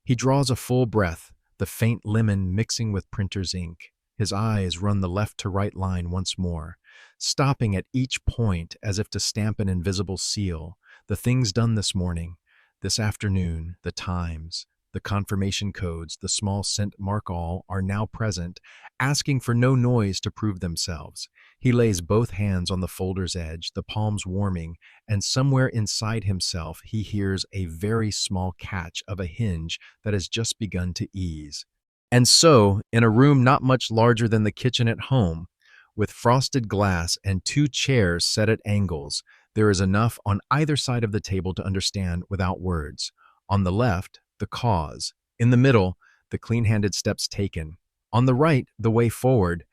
He draws a full breath, the faint lemon mixing with printer's ink. His eyes run the left to right line once more, stopping at each point as if to stamp an invisible seal. The things done this morning, this afternoon, the times, the confirmation codes, the small scent mark all are now present, asking for no noise to prove themselves. He lays both hands on the folder's edge, the palms warming, and somewhere inside himself he hears a very small catch of a hinge that has just begun to ease. And so, in a room not much larger than the kitchen at home, with frosted glass and 2 chairs set at angles, there is enough on either side of the table to understand without words. On the left, the cause. In the middle, the clean-handed steps taken. On the right, the way forward.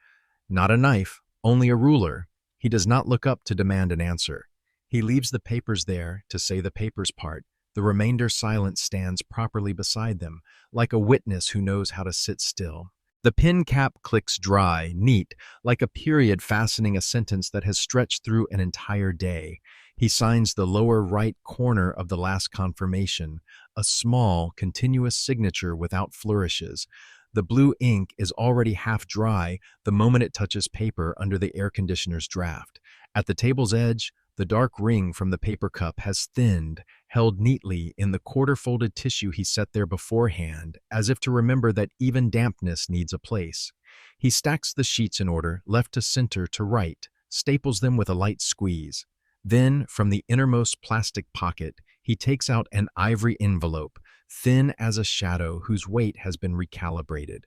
Not a knife, only a ruler. He does not look up to demand an answer. He leaves the papers there to say the papers part. The remainder silent stands properly beside them, like a witness who knows how to sit still. The pen cap clicks dry, neat, like a period fastening a sentence that has stretched through an entire day. He signs the lower right corner of the last confirmation, a small, continuous signature without flourishes. The blue ink is already half dry the moment it touches paper under the air conditioner's draft. At the table's edge, the dark ring from the paper cup has thinned, held neatly in the quarter-folded tissue he set there beforehand, as if to remember that even dampness needs a place. He stacks the sheets in order, left to center to right, staples them with a light squeeze. Then, from the innermost plastic pocket, he takes out an ivory envelope, thin as a shadow whose weight has been recalibrated.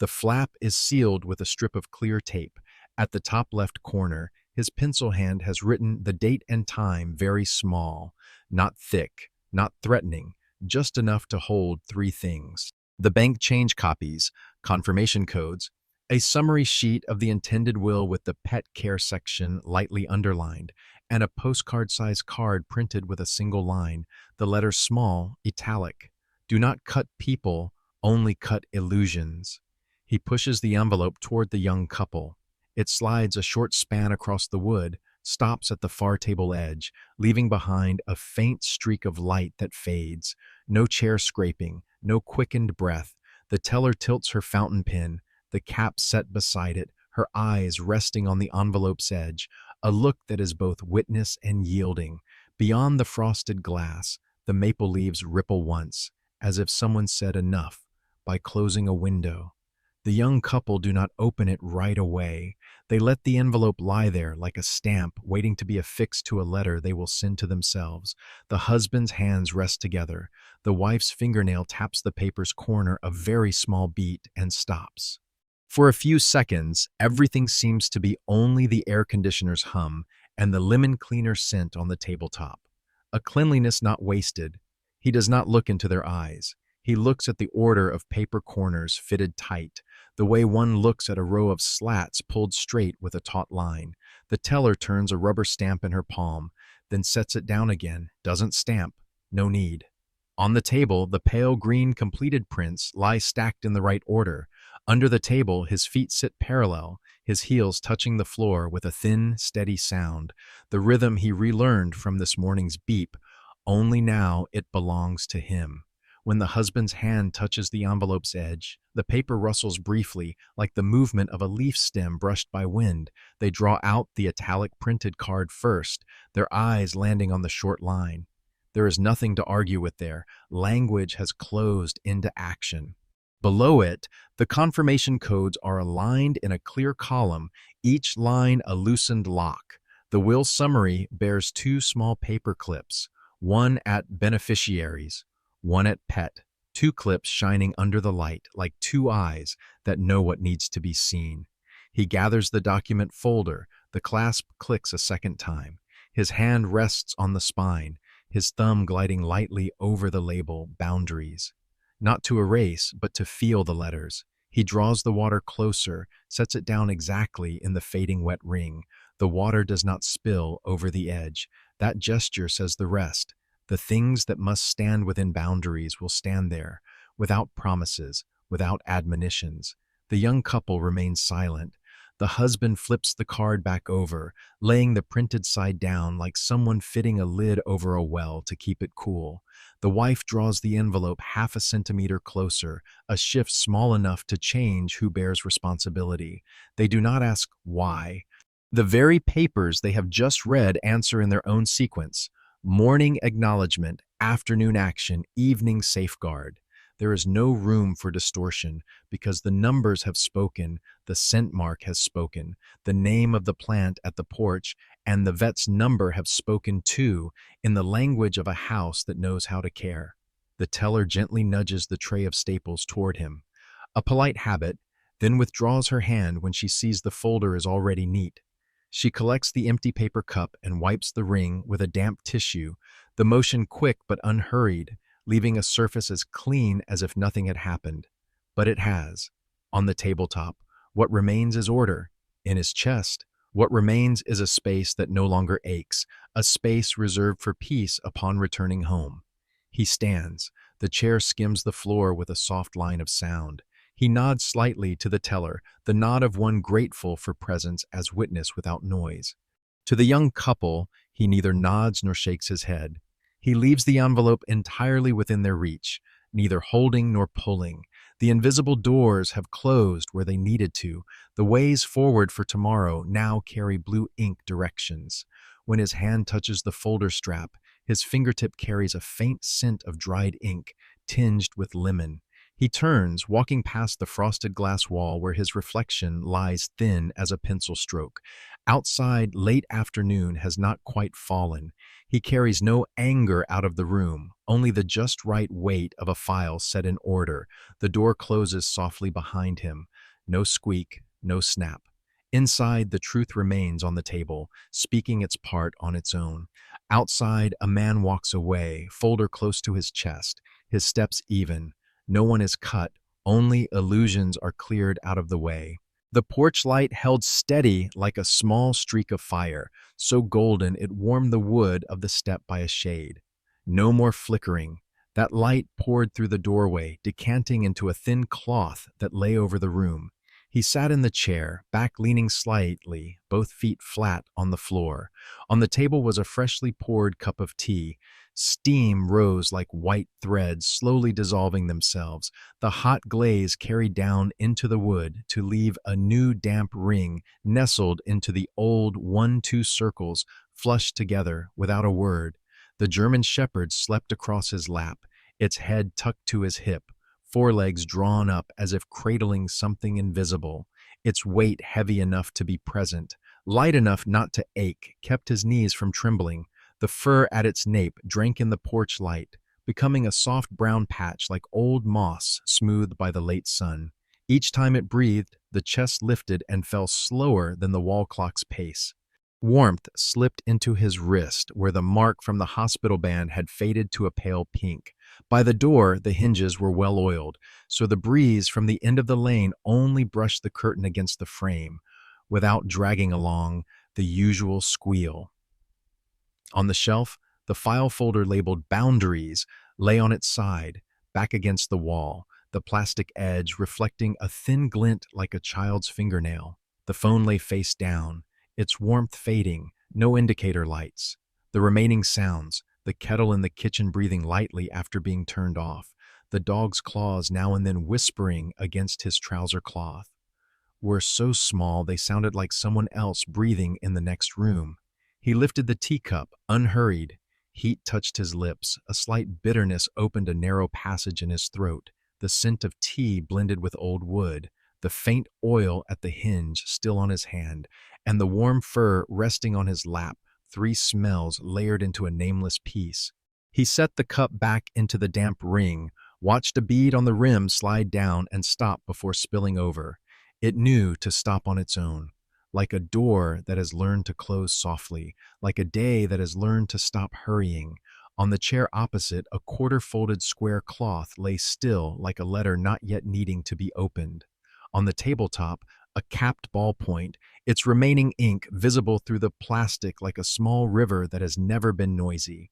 The flap is sealed with a strip of clear tape. At the top left corner, his pencil hand has written the date and time very small, not thick, not threatening, just enough to hold 3 things. The bank change copies, confirmation codes, a summary sheet of the intended will with the pet care section lightly underlined, and a postcard-sized card printed with a single line, the letters small, italic. Do not cut people, only cut illusions. He pushes the envelope toward the young couple. It slides a short span across the wood, stops at the far table edge, leaving behind a faint streak of light that fades. No chair scraping, no quickened breath. The teller tilts her fountain pen, the cap set beside it, her eyes resting on the envelope's edge, a look that is both witness and yielding. Beyond the frosted glass, the maple leaves ripple once, as if someone said enough by closing a window. The young couple do not open it right away. They let the envelope lie there like a stamp waiting to be affixed to a letter they will send to themselves. The husband's hands rest together. The wife's fingernail taps the paper's corner a very small beat and stops. For a few seconds, everything seems to be only the air conditioner's hum and the lemon cleaner scent on the tabletop. A cleanliness not wasted. He does not look into their eyes. He looks at the order of paper corners fitted tight, the way one looks at a row of slats pulled straight with a taut line. The teller turns a rubber stamp in her palm, then sets it down again, doesn't stamp, no need. On the table, the pale green completed prints lie stacked in the right order. Under the table, his feet sit parallel, his heels touching the floor with a thin, steady sound, the rhythm he relearned from this morning's beep, only now it belongs to him. When the husband's hand touches the envelope's edge, the paper rustles briefly, like the movement of a leaf stem brushed by wind. They draw out the italic printed card first, their eyes landing on the short line. There is nothing to argue with there. Language has closed into action. Below it, the confirmation codes are aligned in a clear column, each line a loosened lock. The will summary bears two small paper clips, one at beneficiaries, one at pet, two clips shining under the light like two eyes that know what needs to be seen. He gathers the document folder, the clasp clicks a second time. His hand rests on the spine, his thumb gliding lightly over the label boundaries. Not to erase, but to feel the letters. He draws the water closer, sets it down exactly in the fading wet ring. The water does not spill over the edge. That gesture says the rest. The things that must stand within boundaries will stand there, without promises, without admonitions. The young couple remains silent. The husband flips the card back over, laying the printed side down like someone fitting a lid over a well to keep it cool. The wife draws the envelope half a centimeter closer, a shift small enough to change who bears responsibility. They do not ask why. The very papers they have just read answer in their own sequence. Morning acknowledgement, afternoon action, evening safeguard. There is no room for distortion because the numbers have spoken, the scent mark has spoken, the name of the plant at the porch and the vet's number have spoken too, in the language of a house that knows how to care. The teller gently nudges the tray of staples toward him. A polite habit, then withdraws her hand when she sees the folder is already neat. She collects the empty paper cup and wipes the ring with a damp tissue, the motion quick but unhurried, leaving a surface as clean as if nothing had happened. But it has. On the tabletop, what remains is order. In his chest, what remains is a space that no longer aches, a space reserved for peace upon returning home. He stands. The chair skims the floor with a soft line of sound. He nods slightly to the teller, the nod of one grateful for presence as witness without noise. To the young couple, he neither nods nor shakes his head. He leaves the envelope entirely within their reach, neither holding nor pulling. The invisible doors have closed where they needed to. The ways forward for tomorrow now carry blue ink directions. When his hand touches the folder strap, his fingertip carries a faint scent of dried ink, tinged with lemon. He turns, walking past the frosted glass wall where his reflection lies thin as a pencil stroke. Outside, late afternoon has not quite fallen. He carries no anger out of the room, only the just right weight of a file set in order. The door closes softly behind him. No squeak, no snap. Inside, the truth remains on the table, speaking its part on its own. Outside, a man walks away, folder close to his chest, his steps even. No one is cut, only illusions are cleared out of the way. The porch light held steady like a small streak of fire, so golden it warmed the wood of the step by a shade. No more flickering. That light poured through the doorway, decanting into a thin cloth that lay over the room. He sat in the chair, back leaning slightly, both feet flat on the floor. On the table was a freshly poured cup of tea. Steam rose like white threads, slowly dissolving themselves. The hot glaze carried down into the wood to leave a new damp ring nestled into the old 1-2 circles, flushed together without a word. The German shepherd slept across his lap, its head tucked to his hip, forelegs drawn up as if cradling something invisible, its weight heavy enough to be present, light enough not to ache, kept his knees from trembling. The fur at its nape drank in the porch light, becoming a soft brown patch like old moss smoothed by the late sun. Each time it breathed, the chest lifted and fell slower than the wall clock's pace. Warmth slipped into his wrist where the mark from the hospital band had faded to a pale pink. By the door, the hinges were well oiled, so the breeze from the end of the lane only brushed the curtain against the frame, without dragging along the usual squeal. On the shelf, the file folder labeled Boundaries lay on its side, back against the wall, the plastic edge reflecting a thin glint like a child's fingernail. The phone lay face down, its warmth fading, no indicator lights. The remaining sounds, the kettle in the kitchen breathing lightly after being turned off, the dog's claws now and then whispering against his trouser cloth, were so small they sounded like someone else breathing in the next room. He lifted the teacup, unhurried. Heat touched his lips. A slight bitterness opened a narrow passage in his throat. The scent of tea blended with old wood, the faint oil at the hinge still on his hand, and the warm fur resting on his lap, three smells layered into a nameless piece. He set the cup back into the damp ring, watched a bead on the rim slide down and stop before spilling over. It knew to stop on its own, like a door that has learned to close softly, like a day that has learned to stop hurrying. On the chair opposite, a quarter-folded square cloth lay still like a letter not yet needing to be opened. On the tabletop, a capped ballpoint, its remaining ink visible through the plastic like a small river that has never been noisy.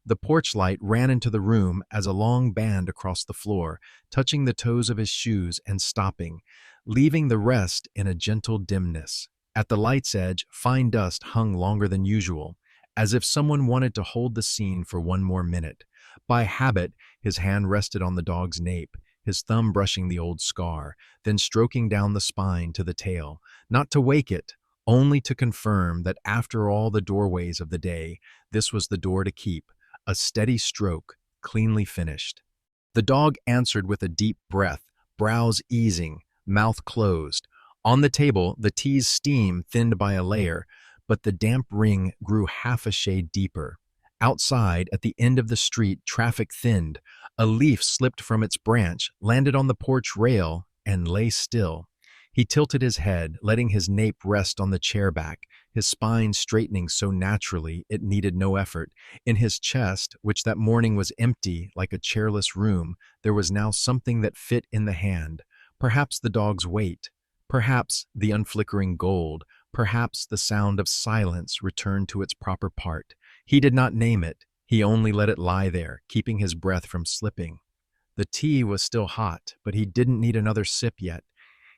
The porch light ran into the room as a long band across the floor, touching the toes of his shoes and stopping, leaving the rest in a gentle dimness. At the light's edge, fine dust hung longer than usual, as if someone wanted to hold the scene for one more minute. By habit, his hand rested on the dog's nape, his thumb brushing the old scar, then stroking down the spine to the tail, not to wake it, only to confirm that after all the doorways of the day, this was the door to keep, a steady stroke, cleanly finished. The dog answered with a deep breath, brows easing, mouth closed. On the table, the tea's steam thinned by a layer, but the damp ring grew half a shade deeper. Outside, at the end of the street, traffic thinned. A leaf slipped from its branch, landed on the porch rail, and lay still. He tilted his head, letting his nape rest on the chair back, his spine straightening so naturally it needed no effort. In his chest, which that morning was empty like a chairless room, there was now something that fit in the hand. Perhaps the dog's weight, perhaps the unflickering gold, perhaps the sound of silence returned to its proper part. He did not name it, he only let it lie there, keeping his breath from slipping. The tea was still hot, but he didn't need another sip yet.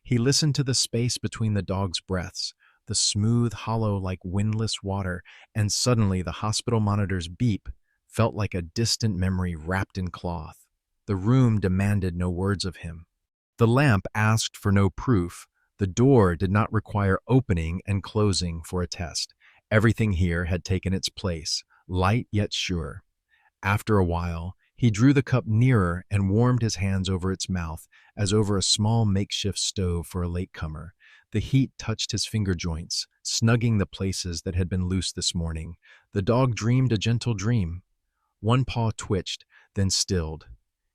He listened to the space between the dog's breaths, the smooth hollow like windless water, and suddenly the hospital monitor's beep felt like a distant memory wrapped in cloth. The room demanded no words of him. The lamp asked for no proof. The door did not require opening and closing for a test. Everything here had taken its place, light yet sure. After a while, he drew the cup nearer and warmed his hands over its mouth, as over a small makeshift stove for a latecomer. The heat touched his finger joints, snugging the places that had been loose this morning. The dog dreamed a gentle dream. One paw twitched, then stilled.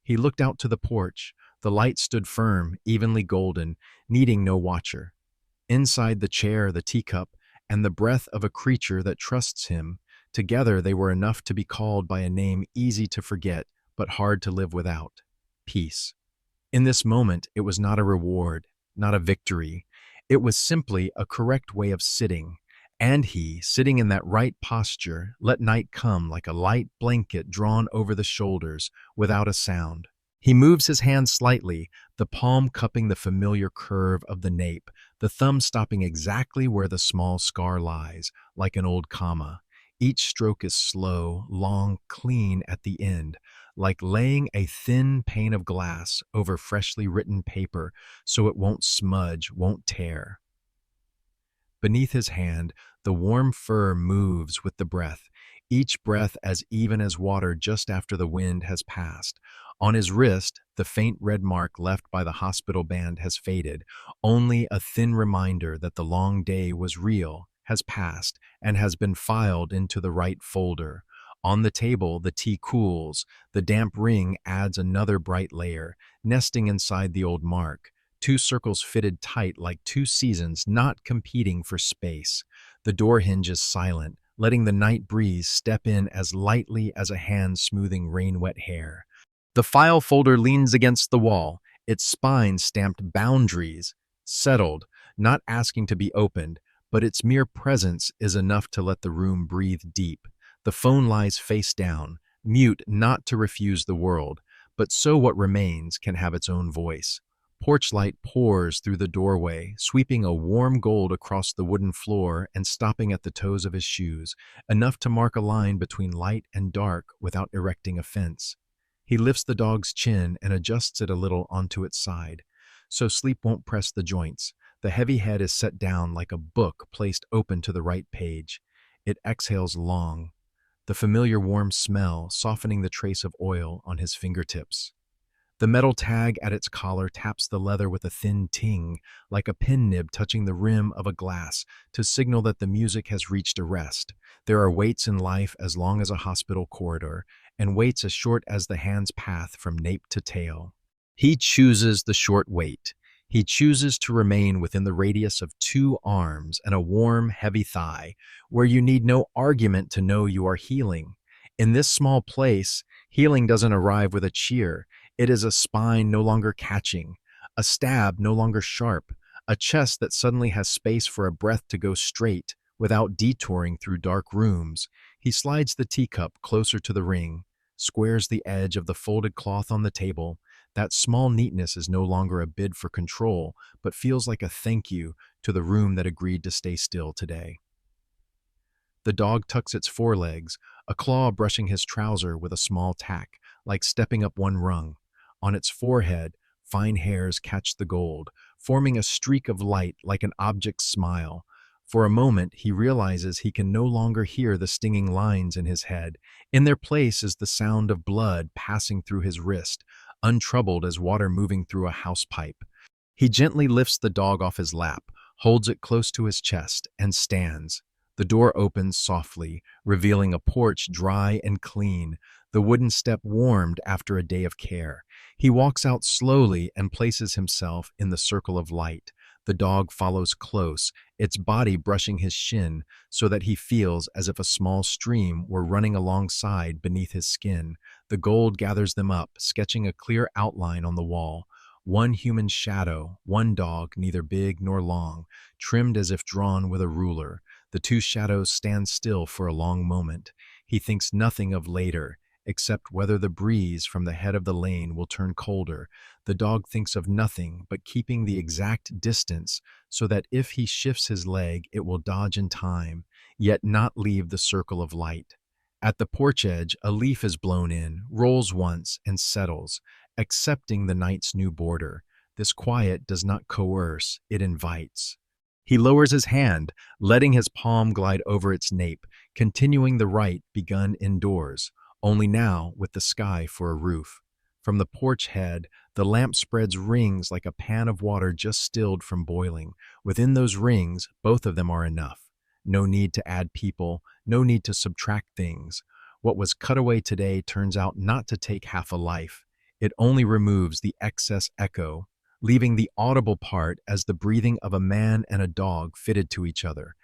He looked out to the porch. The light stood firm, evenly golden, needing no watcher. Inside the chair, the teacup, and the breath of a creature that trusts him, together they were enough to be called by a name easy to forget, but hard to live without: peace. In this moment, it was not a reward, not a victory. It was simply a correct way of sitting, and he, sitting in that right posture, let night come like a light blanket drawn over the shoulders, without a sound. He moves his hand slightly, the palm cupping the familiar curve of the nape, the thumb stopping exactly where the small scar lies, like an old comma. Each stroke is slow, long, clean at the end, like laying a thin pane of glass over freshly written paper so it won't smudge, won't tear. Beneath his hand, the warm fur moves with the breath. each breath as even as water just after the wind has passed. On his wrist, the faint red mark left by the hospital band has faded. Only a thin reminder that the long day was real has passed and has been filed into the right folder. On the table, the tea cools. The damp ring adds another bright layer, nesting inside the old mark. Two circles fitted tight like two seasons, not competing for space. The door hinge is silent, letting the night breeze step in as lightly as a hand smoothing rain-wet hair. The file folder leans against the wall, its spine stamped boundaries, settled, not asking to be opened, but its mere presence is enough to let the room breathe deep. The phone lies face down, mute not to refuse the world, but so what remains can have its own voice. Porch light pours through the doorway, sweeping a warm gold across the wooden floor and stopping at the toes of his shoes, enough to mark a line between light and dark without erecting a fence. He lifts the dog's chin and adjusts it a little onto its side, so sleep won't press the joints. The heavy head is set down like a book placed open to the right page. It exhales long, the familiar warm smell softening the trace of oil on his fingertips. The metal tag at its collar taps the leather with a thin ting, like a pen nib touching the rim of a glass, to signal that the music has reached a rest. There are waits in life as long as a hospital corridor, and waits as short as the hand's path from nape to tail. He chooses the short wait. He chooses to remain within the radius of two arms and a warm, heavy thigh, where you need no argument to know you are healing. In this small place, healing doesn't arrive with a cheer. It is a spine no longer catching, a stab no longer sharp, a chest that suddenly has space for a breath to go straight without detouring through dark rooms. He slides the teacup closer to the ring, squares the edge of the folded cloth on the table. That small neatness is no longer a bid for control, but feels like a thank you to the room that agreed to stay still today. The dog tucks its forelegs, a claw brushing his trouser with a small tack, like stepping up one rung. On its forehead, fine hairs catch the gold, forming a streak of light like an object's smile. For a moment, he realizes he can no longer hear the stinging lines in his head. In their place is the sound of blood passing through his wrist, untroubled as water moving through a house pipe. He gently lifts the dog off his lap, holds it close to his chest, and stands. The door opens softly, revealing a porch dry and clean, the wooden step warmed after a day of care. He walks out slowly and places himself in the circle of light. The dog follows close, its body brushing his shin so that he feels as if a small stream were running alongside beneath his skin. The gold gathers them up, sketching a clear outline on the wall. One human shadow, one dog, neither big nor long, trimmed as if drawn with a ruler. The two shadows stand still for a long moment. He thinks nothing of later, except whether the breeze from the head of the lane will turn colder. The dog thinks of nothing but keeping the exact distance so that if he shifts his leg, it will dodge in time, yet not leave the circle of light. At the porch edge, a leaf is blown in, rolls once, and settles, accepting the night's new border. This quiet does not coerce, it invites. He lowers his hand, letting his palm glide over its nape, continuing the rite begun indoors, only now with the sky for a roof. From the porch head, the lamp spreads rings like a pan of water just stilled from boiling. Within those rings, both of them are enough. No need to add people, no need to subtract things. What was cut away today turns out not to take half a life. It only removes the excess echo, leaving the audible part as the breathing of a man and a dog fitted to each other.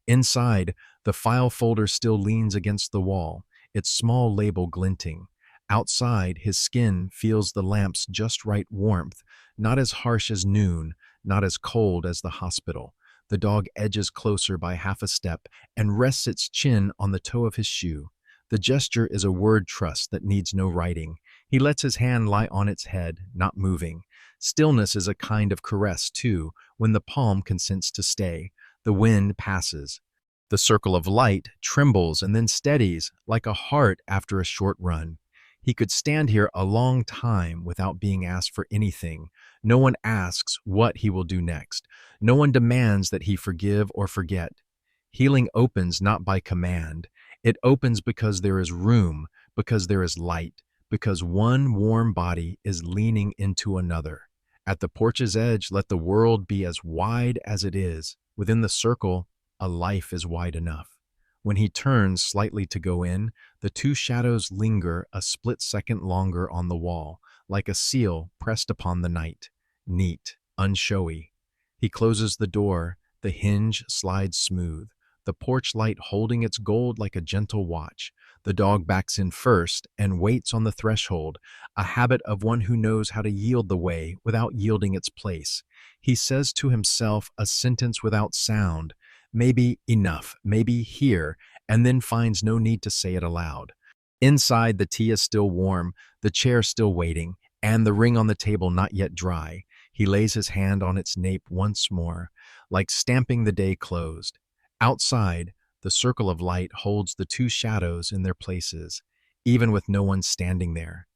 Inside, the file folder still leans against the wall, its small label glinting. Outside, his skin feels the lamp's just right warmth, not as harsh as noon, not as cold as the hospital. The dog edges closer by half a step and rests its chin on the toe of his shoe. The gesture is a word trust that needs no writing. He lets his hand lie on its head, not moving. Stillness is a kind of caress, too, when the palm consents to stay. The wind passes. The circle of light trembles and then steadies, like a heart after a short run. He could stand here a long time without being asked for anything. No one asks what he will do next. No one demands that he forgive or forget. Healing opens not by command. It opens because there is room, because there is light, because one warm body is leaning into another. At the porch's edge, let the world be as wide as it is. Within the circle, a life is wide enough. When he turns slightly to go in, the two shadows linger a split second longer on the wall, like a seal pressed upon the night. Neat, unshowy. He closes the door, the hinge slides smooth, the porch light holding its gold like a gentle watch. The dog backs in first and waits on the threshold, a habit of one who knows how to yield the way without yielding its place. He says to himself a sentence without sound, maybe enough, maybe here, and then finds no need to say it aloud. Inside, the tea is still warm, the chair still waiting, and the ring on the table not yet dry. He lays his hand on its nape once more, like stamping the day closed. Outside, the circle of light holds the two shadows in their places, even with no one standing there.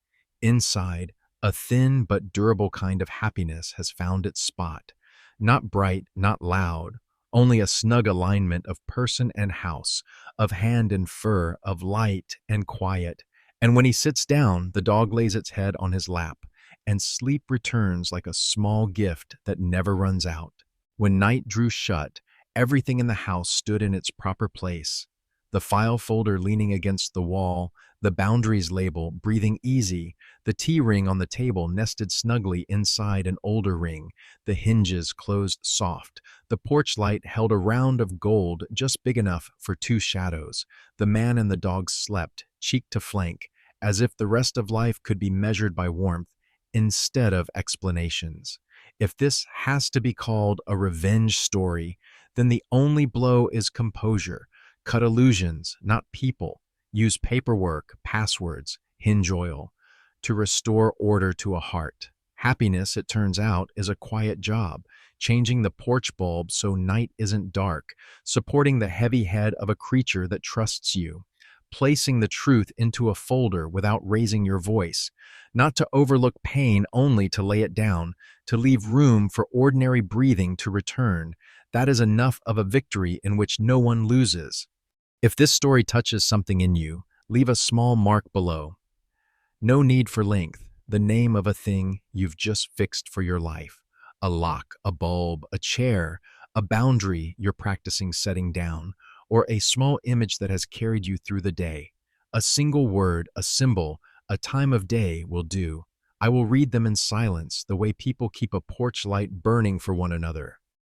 Inside, a thin but durable kind of happiness has found its spot. Not bright, not loud, only a snug alignment of person and house, of hand and fur, of light and quiet. And when he sits down, the dog lays its head on his lap, and sleep returns like a small gift that never runs out. When night drew shut, everything in the house stood in its proper place. The file folder leaning against the wall, the boundaries label breathing easy, the tea ring on the table nested snugly inside an older ring, the hinges closed soft. The porch light held a round of gold just big enough for two shadows. The man and the dog slept, cheek to flank, as if the rest of life could be measured by warmth instead of explanations. If this has to be called a revenge story, then the only blow is composure. Cut illusions, not people. Use paperwork, passwords, hinge oil to restore order to a heart. Happiness, it turns out, is a quiet job, changing the porch bulb so night isn't dark, supporting the heavy head of a creature that trusts you, placing the truth into a folder without raising your voice, not to overlook pain, only to lay it down, to leave room for ordinary breathing to return. That is enough of a victory in which no one loses. If this story touches something in you, leave a small mark below. No need for length, the name of a thing you've just fixed for your life. A lock, a bulb, a chair, a boundary you're practicing setting down, or a small image that has carried you through the day. A single word, a symbol, a time of day will do. I will read them in silence, the way people keep a porch light burning for one another.